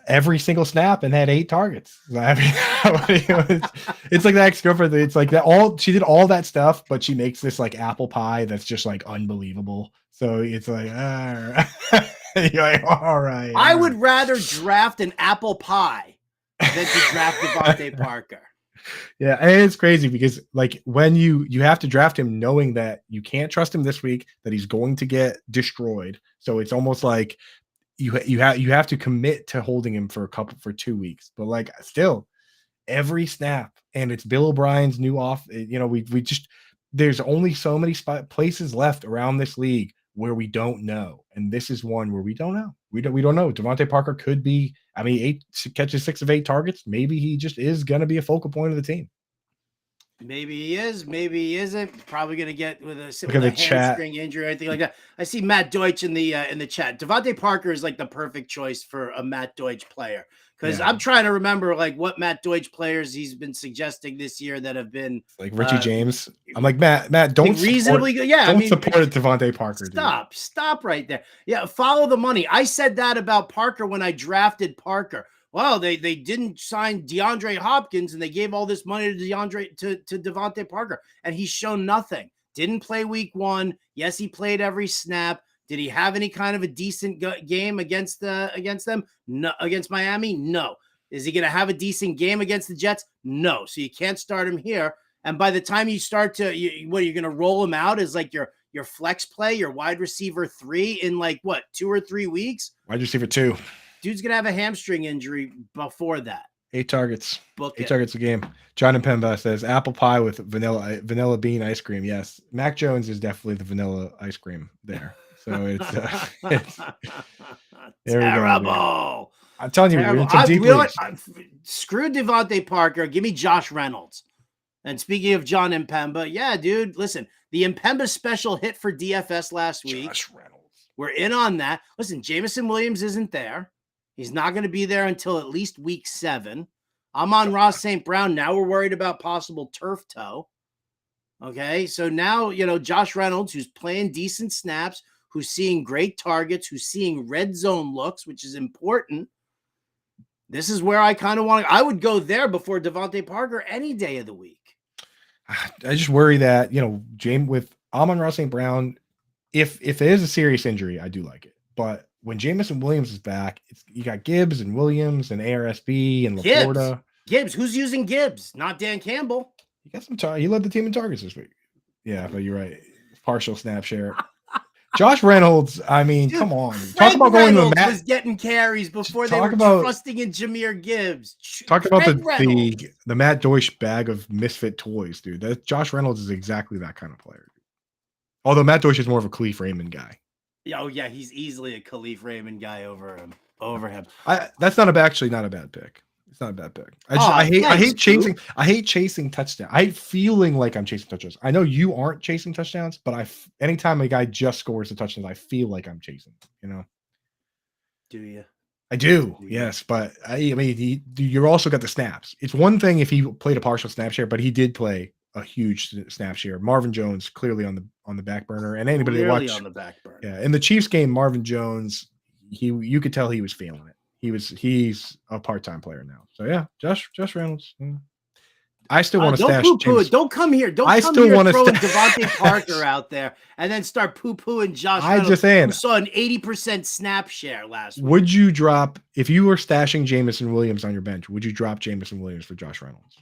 every single snap and had 8 targets. I mean, it's like the ex-girlfriend. It's like that. She did all that stuff, but she makes this like apple pie that's just like unbelievable. So it's like, you're like, all right. I would rather draft an apple pie than to draft Devontae Parker. Yeah, and it's crazy because like when you have to draft him knowing that you can't trust him this week, that he's going to get destroyed. So it's almost like you have to commit to holding him for 2 weeks. But like still every snap, and it's Bill O'Brien's new off. You know, we just there's only so many places left around this league where we don't know, and this is one where we don't know. We don't know. Devontae Parker could be. I mean, 8 catches, 6 of 8 targets. Maybe he just is going to be a focal point of the team. Maybe he is. Maybe he isn't. Probably going to get with a hamstring injury or anything like that. I see Matt Deutsch in the chat. Devontae Parker is like the perfect choice for a Matt Deutsch player because I'm trying to remember like what Matt Deutsch players he's been suggesting this year that have been like Richie James. I'm like Matt. Don't like reasonably good. Yeah, don't support Devontae Parker. Stop right there. Yeah, follow the money. I said that about Parker when I drafted Parker. Well, they didn't sign DeAndre Hopkins and they gave all this money to Devontae Parker and he's shown nothing. Didn't play week 1. Yes, he played every snap. Did he have any kind of a decent game against them? No. Against Miami? No. Is he going to have a decent game against the Jets? No. So you can't start him here. And by the time you start to, you're going to roll him out as like your flex play, your wide receiver 3 in like what, 2 or 3 weeks? Wide receiver 2. Dude's going to have a hamstring injury before that. 8 targets. Book 8 it. targets a game. John and Pemba says apple pie with vanilla bean ice cream. Yes. Mac Jones is definitely the vanilla ice cream there. So it's terrible. I'm telling you, you know what? Screw Devontae Parker. Give me Josh Reynolds. And speaking of John Impemba, yeah, dude, listen, the Impemba special hit for DFS last week. Josh Reynolds. We're in on that. Listen, Jameson Williams isn't there. He's not going to be there until at least week 7. I'm on Ross St. Brown. Now we're worried about possible turf toe. Okay, so now, Josh Reynolds, who's playing decent snaps, who's seeing great targets, who's seeing red zone looks, which is important. This is where I kind of want to – I would go there before Devontae Parker any day of the week. I just worry that, James with Amon-Ra St. Brown, if it is a serious injury, I do like it. But when Jameson Williams is back, you got Gibbs and Williams and ARSB and LaPorta. Gibbs. Who's using Gibbs? Not Dan Campbell. He got some he led the team in targets this week. Yeah, but you're right. Partial snap share. Josh Reynolds, I mean, come on. Talk about going to the was getting carries before they were trusting in Jameer Gibbs. Talk about the Matt Deutsch bag of misfit toys, dude. That Josh Reynolds is exactly that kind of player. Although Matt Deutsch is more of a Khalif Raymond guy. Oh yeah, he's easily a Khalif Raymond guy over him. That's actually not a bad pick. It's not a bad pick. I hate chasing touchdowns. I hate feeling like I'm chasing touchdowns. I know you aren't chasing touchdowns, but anytime a guy just scores the touchdowns, I feel like I'm chasing. Do you? I do. Yes, but I mean, you're also got the snaps. It's one thing if he played a partial snap share, but he did play a huge snap share. Marvin Jones clearly on the back burner, and anybody watch on the back burner. Yeah, in the Chiefs game, Marvin Jones, you could tell he was feeling it. He's a part-time player now. So yeah, Josh Reynolds. I still want to stash. Don't come here. Don't come here throwing Devontae Parker out there and then start poo-pooing Josh Reynolds. I'm just saying. Who saw an 80% snap share last week. Would you drop if you were stashing Jameson Williams on your bench? Would you drop Jameson Williams for Josh Reynolds?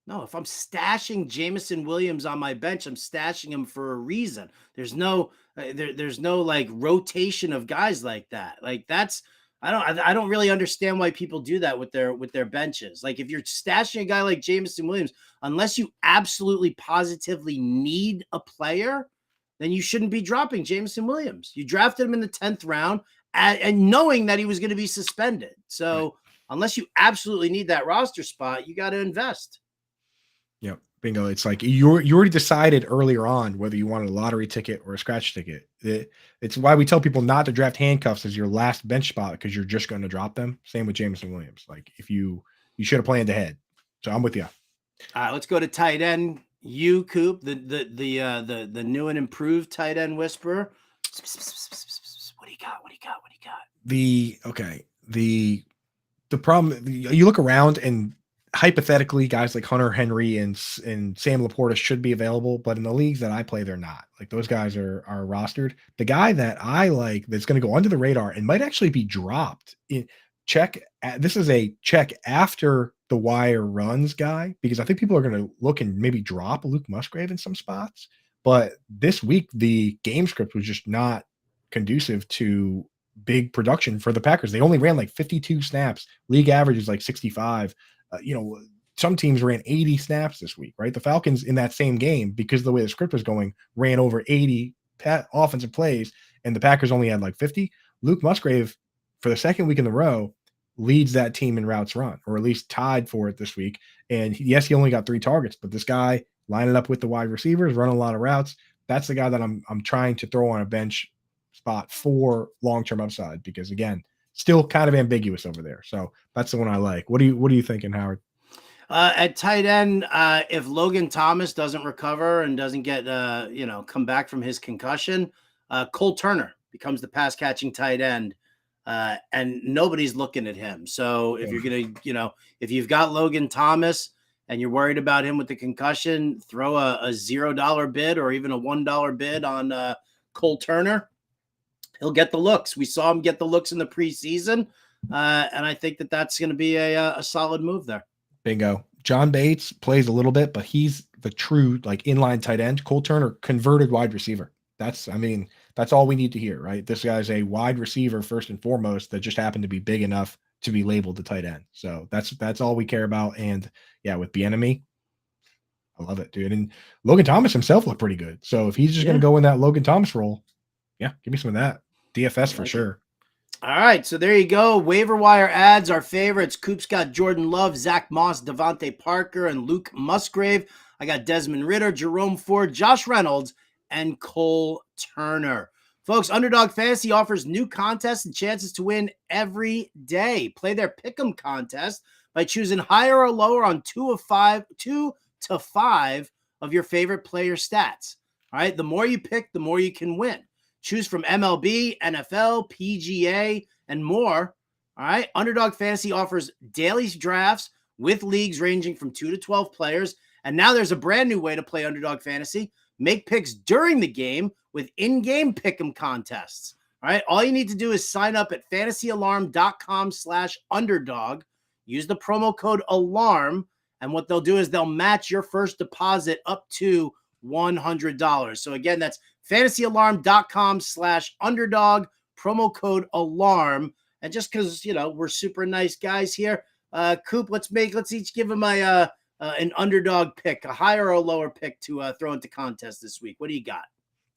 No, if I'm stashing Jameson Williams on my bench, I'm stashing him for a reason. There's no like rotation of guys like that. Like that's. I don't really understand why people do that with their benches. Like if you're stashing a guy like Jameson Williams, unless you absolutely positively need a player, then you shouldn't be dropping Jameson Williams. You drafted him in the 10th round and knowing that he was going to be suspended. So unless you absolutely need that roster spot, you got to invest. Yep. Bingo. It's like you already decided earlier on whether you wanted a lottery ticket or a scratch ticket. It's why we tell people not to draft handcuffs as your last bench spot because you're just going to drop them. Same with Jameson Williams. Like if you should have planned ahead. So I'm with you. All right, let's go to tight end. You, Coop, the new and improved tight end whisperer. What do you got? The problem, you look around and hypothetically guys like Hunter Henry and Sam LaPorta should be available, but in the leagues that I play, they're not. Like those guys are rostered. The guy that I like that's going to go under the radar and might actually be dropped this is a check after the wire runs guy, because I think people are going to look and maybe drop Luke Musgrave in some spots. But this week, the game script was just not conducive to big production for the Packers. They only ran like 52 snaps. League average is like 65. Some teams ran 80 snaps this week, right? The Falcons in that same game, because of the way the script was going, ran over 80 offensive plays, and the Packers only had like 50. Luke Musgrave, for the second week in a row, leads that team in routes run, or at least tied for it this week. And yes, he only got 3 targets, but this guy lining up with the wide receivers, running a lot of routes. That's the guy that I'm trying to throw on a bench spot for long-term upside, because again, still kind of ambiguous over there. So that's the one I like. What are you thinking, Howard? At tight end, if Logan Thomas doesn't recover and doesn't get come back from his concussion, Cole Turner becomes the pass catching tight end, and nobody's looking at him. So if you're gonna, if you've got Logan Thomas and you're worried about him with the concussion, throw a $0 bid or even a $1 bid on Cole Turner. he'll get the looks. We saw him get the looks in the preseason, and I think that's going to be a solid move there. Bingo. John Bates plays a little bit, but he's the true like inline tight end. Cole Turner, converted wide receiver. That's all we need to hear, right? This guy's a wide receiver first and foremost that just happened to be big enough to be labeled the tight end. So that's all we care about. And yeah, with Bieniemy, I love it, dude. And Logan Thomas himself looked pretty good. So if he's just going to go in that Logan Thomas role, yeah, give me some of that. DFS for sure. All right, so there you go. Waiver wire ads, our favorites. Coop's got Jordan Love, Zach Moss, Devontae Parker, and Luke Musgrave. I got Desmond Ridder, Jerome Ford, Josh Reynolds, and Cole Turner. Folks, Underdog Fantasy offers new contests and chances to win every day. Play their Pick'em contest by choosing higher or lower on 2 to 5 of your favorite player stats. All right, the more you pick, the more you can win. Choose from MLB, NFL, PGA, and more. All right. Underdog Fantasy offers daily drafts with leagues ranging from 2 to 12 players. And now there's a brand new way to play Underdog Fantasy. Make picks during the game with in-game pick'em contests. All right. All you need to do is sign up at fantasyalarm.com/underdog. Use the promo code ALARM. And what they'll do is they'll match your first deposit up to $100. So again, that's fantasyalarm.com/underdog, promo code ALARM. And just because, we're super nice guys here, Coop, let's each give him an underdog pick, a higher or a lower pick to throw into contest this week. What do you got?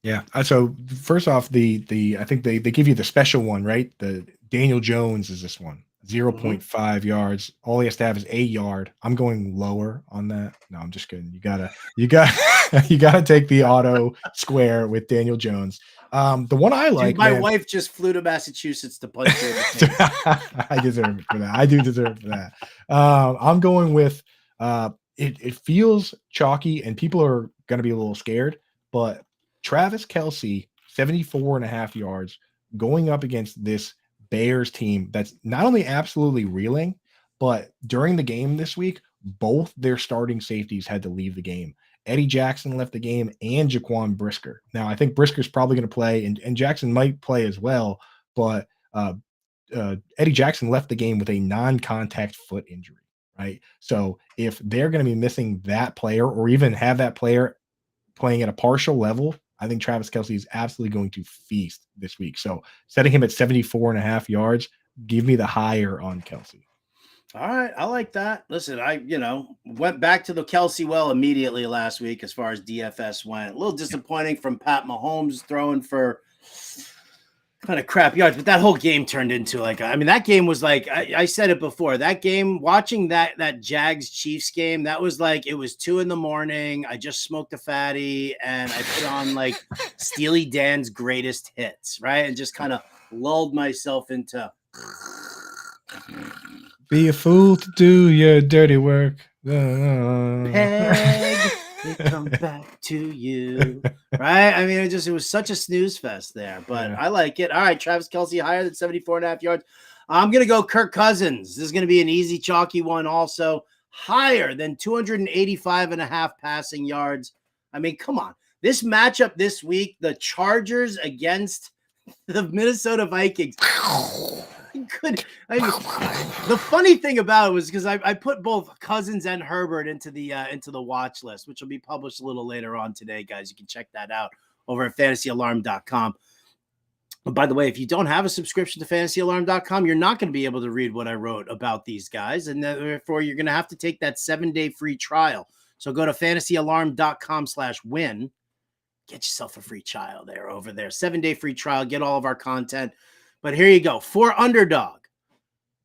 Yeah. So first off, I think they give you the special one, right? The Daniel Jones is this one. 0.5 yards. All he has to have is a yard. I'm going lower on that. No, I'm just kidding. You gotta take the auto square with Daniel Jones. The one I like. Dude, my wife just flew to Massachusetts to punch you in the face. I deserve it for that. I do deserve it for that. I'm going with it feels chalky and people are gonna be a little scared, but Travis Kelce, 74.5 yards, going up against this Bears team that's not only absolutely reeling, but during the game this week, both their starting safeties had to leave the game. Eddie Jackson left the game and Jaquan Brisker. Now, I think Brisker's probably going to play, and Jackson might play as well, but Eddie Jackson left the game with a non-contact foot injury, right? So if they're going to be missing that player or even have that player playing at a partial level, I think Travis Kelce is absolutely going to feast this week. So setting him at 74.5 yards, give me the higher on Kelce. All right. I like that. Listen, I went back to the Kelce well immediately last week as far as DFS went. A little disappointing from Pat Mahomes throwing for kind of crap yards, but that whole game turned into that game was like, I said it before, that game, watching that Jags Chiefs game, that was like, it was 2 a.m. I just smoked a fatty and I put on like Steely Dan's greatest hits, right? And just kind of lulled myself into be a fool to do your dirty work. Peg, they come back to you, right? I mean, it was such a snooze fest there, but yeah. I like it. All right, Travis Kelce higher than 74.5 yards. I'm going to go Kirk Cousins. This is going to be an easy, chalky one also. Higher than 285.5 passing yards. I mean, come on. This matchup this week, the Chargers against the Minnesota Vikings. The funny thing about it was because I put both Cousins and Herbert into the watch list, which will be published a little later on today, guys. You can check that out over at fantasyalarm.com. But by the way, if you don't have a subscription to fantasyalarm.com, you're not going to be able to read what I wrote about these guys, and therefore you're going to have to take that 7-day free trial. So go to fantasyalarm.com/win. Get yourself a free trial over there. 7-day free trial. Get all of our content. But here you go. For Underdog,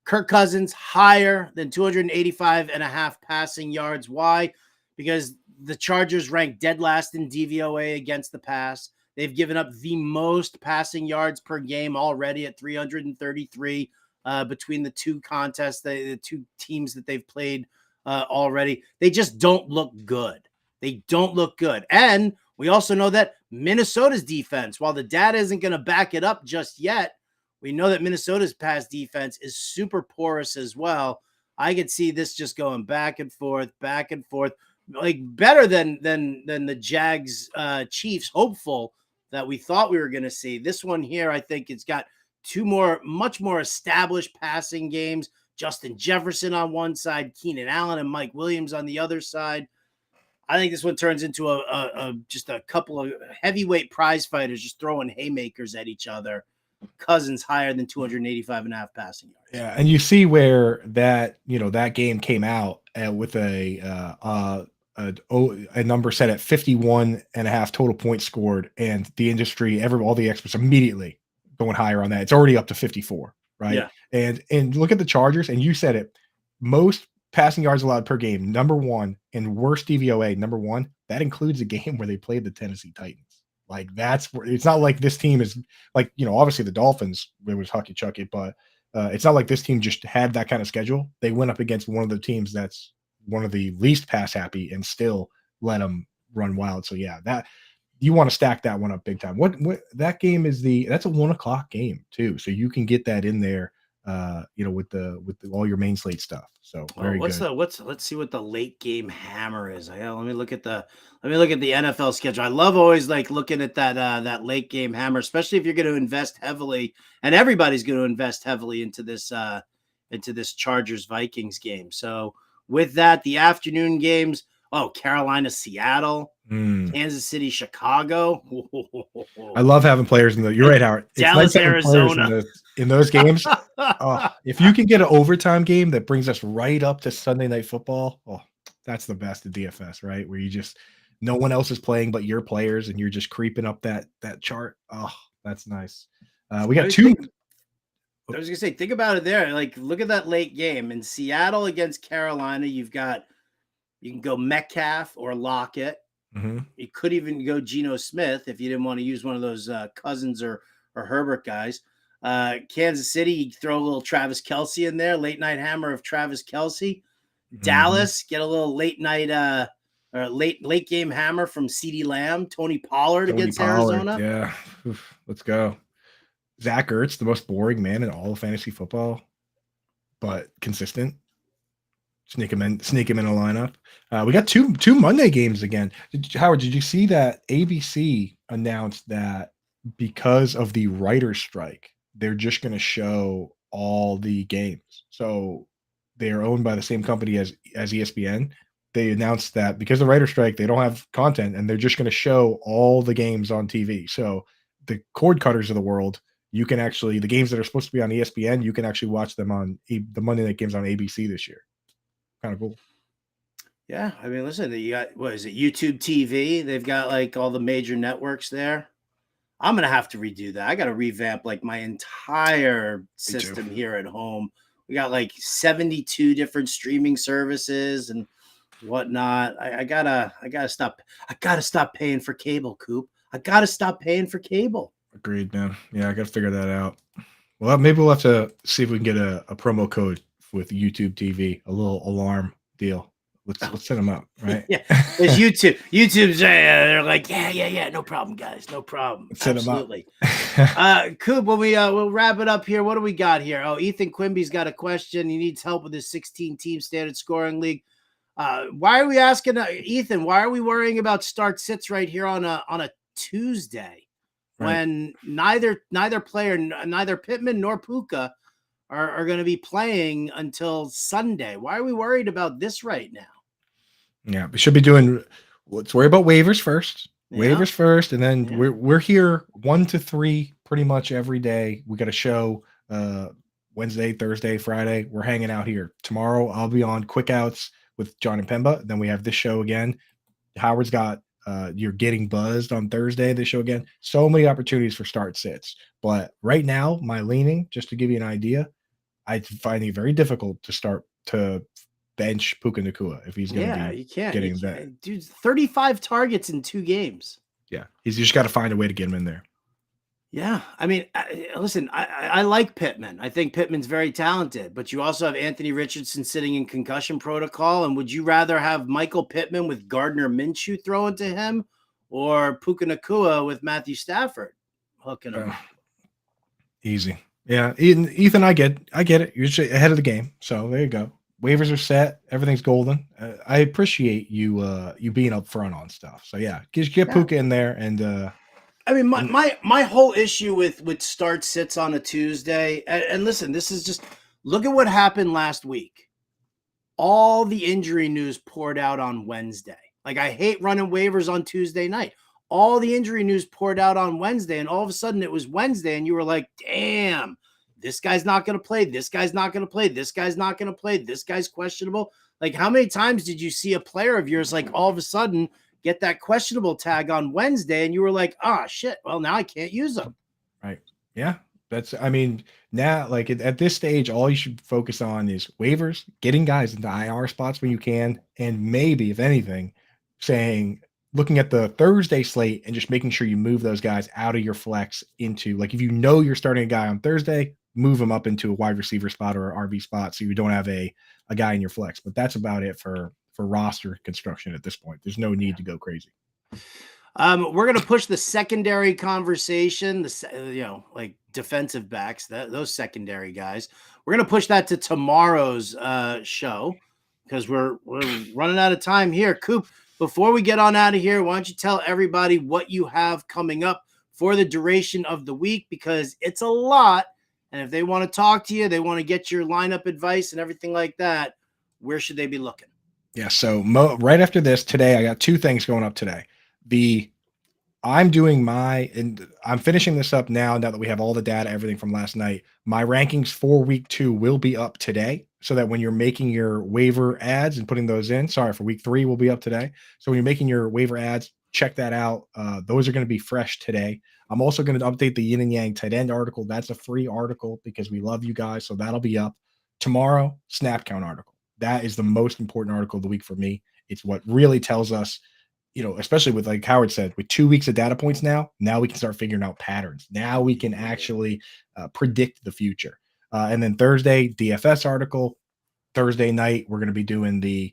Kirk Cousins higher than 285.5 passing yards. Why? Because the Chargers rank dead last in DVOA against the pass. They've given up the most passing yards per game already at 333 between the two contests, the two teams that they've played already. They just don't look good. They don't look good. And we also know that Minnesota's defense, while the data isn't going to back it up just yet, we know that Minnesota's pass defense is super porous as well. I could see this just going back and forth, like better than the Jags Chiefs hopeful that we thought we were going to see. This one here, I think it's got much more established passing games. Justin Jefferson on one side, Keenan Allen and Mike Williams on the other side. I think this one turns into just a couple of heavyweight prize fighters just throwing haymakers at each other. Cousins higher than 285.5 passing yards. Yeah, and you see where that game came out with a number set at 51.5 total points scored, and the industry, all the experts immediately going higher on that. It's already up to 54, right? Yeah. And look at the Chargers, and you said it, most passing yards allowed per game, number one, and worst DVOA, number one. That includes a game where they played the Tennessee Titans. Like, that's where it's not like this team is like, obviously the Dolphins, it was Hucky Chucky, but it's not like this team just had that kind of schedule. They went up against one of the teams that's one of the least pass happy and still let them run wild. So yeah, that you want to stack that one up big time. What that game is that's a 1:00 game too. So you can get that in there, with all your main slate stuff. So very good. Let's see what the late game hammer is. Let me look at the NFL schedule. I love always like looking at that late game hammer, especially if you're going to invest heavily, and everybody's going to invest heavily into this Chargers Vikings game. So with that, the afternoon games, Carolina, Seattle, Kansas City, Chicago. I love having players you're right, Howard. It's Dallas, nice Arizona. In those games. If you can get an overtime game that brings us right up to Sunday Night Football, that's the best of DFS, right? Where you just, no one else is playing but your players, and you're just creeping up that chart. Oh, that's nice. We got two. I was gonna say, think about it there. Like, look at that late game in Seattle against Carolina. You can go Metcalf or Lockett. Mm-hmm. You could even go Geno Smith if you didn't want to use one of those Cousins or Herbert guys. Kansas City, you throw a little Travis Kelce in there, late night hammer of Travis Kelce. Mm-hmm. Dallas, get a little late night or late game hammer from CeeDee Lamb, Tony Pollard against Arizona. Yeah, let's go. Zach Ertz, the most boring man in all of fantasy football, but consistent. Sneak him in a lineup. We got two Monday games again. Howard, did you see that ABC announced that because of the writer's strike, they're just going to show all the games? So they are owned by the same company as ESPN. They announced that because of the writer's strike, they don't have content, and they're just going to show all the games on TV. So the cord cutters of the world, you can actually, the games that are supposed to be on ESPN, you can actually watch them on the Monday night games on ABC this year. Kind of cool. Yeah, I mean, listen, you got, what is it, YouTube TV? They've got like all the major networks there. I'm gonna have to redo that. I got to revamp like my entire system here at home. We got like 72 different streaming services and whatnot. I gotta stop. I gotta stop paying for cable, Coop. I gotta stop paying for cable. Agreed, man. Yeah, I gotta figure that out. Well, maybe we'll have to see if we can get a promo code with YouTube TV, a little alarm deal. Let's set them up, right? Yeah, there's YouTube. YouTube's they're like, yeah, no problem, guys, no problem. Set Absolutely. Coop, when we'll wrap it up here. What do we got here? Oh, Ethan Quimby's got a question. He needs help with his 16-team standard scoring league. Why are we asking Ethan? Why are we worrying about start sits right here on a Tuesday when neither player, neither Pittman nor Puka are going to be playing until Sunday? Why are we worried about this right now? Yeah, we should be doing. Let's worry about waivers first. Yeah. Waivers first, and then we're here 1 to 3 pretty much every day. We got a show Wednesday, Thursday, Friday. We're hanging out here. Tomorrow I'll be on Quick Outs with John and Pemba. Then we have this show again. Howard's got You're Getting Buzzed on Thursday, this show again. So many opportunities for start sits. But right now, my leaning, just to give you an idea, I find it very difficult to start to bench Puka Nacua if he's going to be getting that. Dude, 35 targets in 2 games. Yeah, he's just got to find a way to get him in there. Yeah, I mean, listen, I like Pittman. I think Pittman's very talented, but you also have Anthony Richardson sitting in concussion protocol. And would you rather have Michael Pittman with Gardner Minshew throwing to him, or Puka Nacua with Matthew Stafford hooking him? Easy. Yeah, Ethan, I get it. You're just ahead of the game, so there you go. Waivers are set. Everything's golden. I appreciate you being up front on stuff. So yeah, just get Puka in there, and I mean, my whole issue with start sits on a Tuesday, and listen, this is just look at what happened last week. All the injury news poured out on Wednesday. Like, I hate running waivers on Tuesday night. All the injury news poured out on Wednesday, and all of a sudden it was Wednesday, and you were like, damn, this guy's not going to play. This guy's not going to play. This guy's not going to play. This guy's questionable. Like, how many times did you see a player of yours, like, all of a sudden get that questionable tag on Wednesday, and you were like, ah, shit, well, now I can't use them. Right. Yeah. I mean, now, like at this stage, all you should focus on is waivers, getting guys into IR spots when you can, and maybe, if anything, looking at the Thursday slate and just making sure you move those guys out of your flex into, like, if you know you're starting a guy on Thursday, move him up into a wide receiver spot or an RB spot so you don't have a guy in your flex. But that's about it for roster construction at this point. There's no need to go crazy. We're going to push the secondary conversation, like defensive backs, those secondary guys. We're going to push that to tomorrow's show because we're running out of time here. Coop, before we get on out of here, why don't you tell everybody what you have coming up for the duration of the week, because it's a lot. And if they want to talk to you, they want to get your lineup advice and everything like that, where should they be looking? Yeah. So right after this today, I got two things going up today. I'm finishing this up now that we have all the data, everything from last night. My rankings for week 2 will be up today, so that when you're making your waiver ads and putting those in, for week 3 will be up today. So when you're making your waiver ads, check that out. Those are going to be fresh today. I'm also going to update the yin and yang tight end article. That's a free article because we love you guys. So that'll be up tomorrow. Snap count article. That is the most important article of the week for me. It's what really tells us, especially with, like Howard said, with 2 weeks of data points now we can start figuring out patterns. Now we can actually predict the future. And then Thursday, DFS article. Thursday night, we're going to be doing the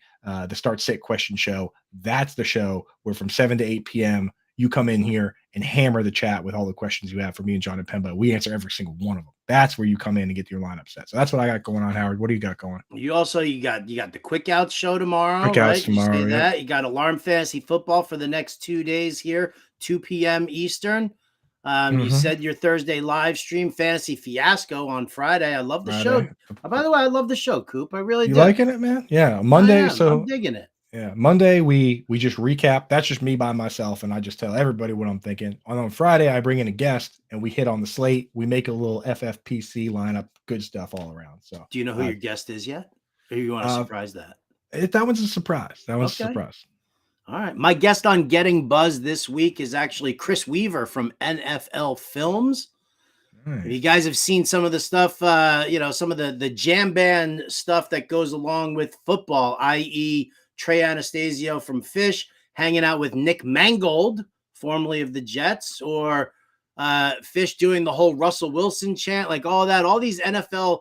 Start Sit question show. That's the show where from 7 to 8 p.m., you come in here and hammer the chat with all the questions you have for me and John and Pemba. We answer every single one of them. That's where you come in and get your lineup set. So that's what I got going on, Howard. What do you got going? You got the Quick Outs show tomorrow. Quick Outs tomorrow. You that. You got Alarm Fantasy Football for the next 2 days here, 2 p.m. Eastern. You said your Thursday live stream, Fantasy Fiasco, on Friday. I love the show. By the way, I love the show, Coop. I really do. You liking it, man? Yeah. Monday. So I'm digging it. Yeah. Monday, we just recap. That's just me by myself, and I just tell everybody what I'm thinking. On Friday, I bring in a guest, and we hit on the slate. We make a little FFPC lineup. Good stuff all around. So, do you know who your guest is yet? Or you want to surprise that? That one's a surprise. A surprise. All right. My guest on Getting Buzz this week is actually Chris Weaver from NFL Films. Nice. If you guys have seen some of the stuff, some of the jam band stuff that goes along with football, i.e., Trey Anastasio from Fish hanging out with Nick Mangold, formerly of the Jets, or Fish doing the whole Russell Wilson chant, like all that, all these NFL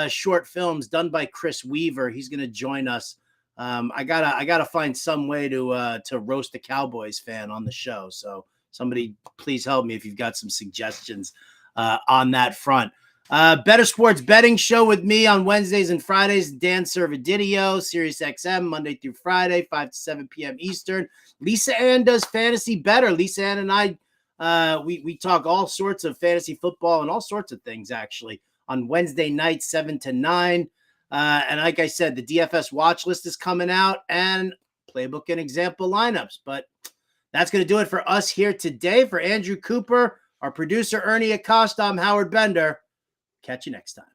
short films done by Chris Weaver. He's going to join us. I gotta find some way to roast a Cowboys fan on the show. So somebody please help me if you've got some suggestions on that front. Better Sports Betting Show with me on Wednesdays and Fridays. Dan Servadidio, Sirius XM, Monday through Friday, 5 to 7 p.m. Eastern. Lisa Ann does Fantasy Better. Lisa Ann and I, we talk all sorts of fantasy football and all sorts of things, actually, on Wednesday nights, 7 to 9. And like I said, the DFS watch list is coming out and playbook and example lineups. But that's going to do it for us here today. For Andrew Cooper, our producer, Ernie Acosta, I'm Howard Bender. Catch you next time.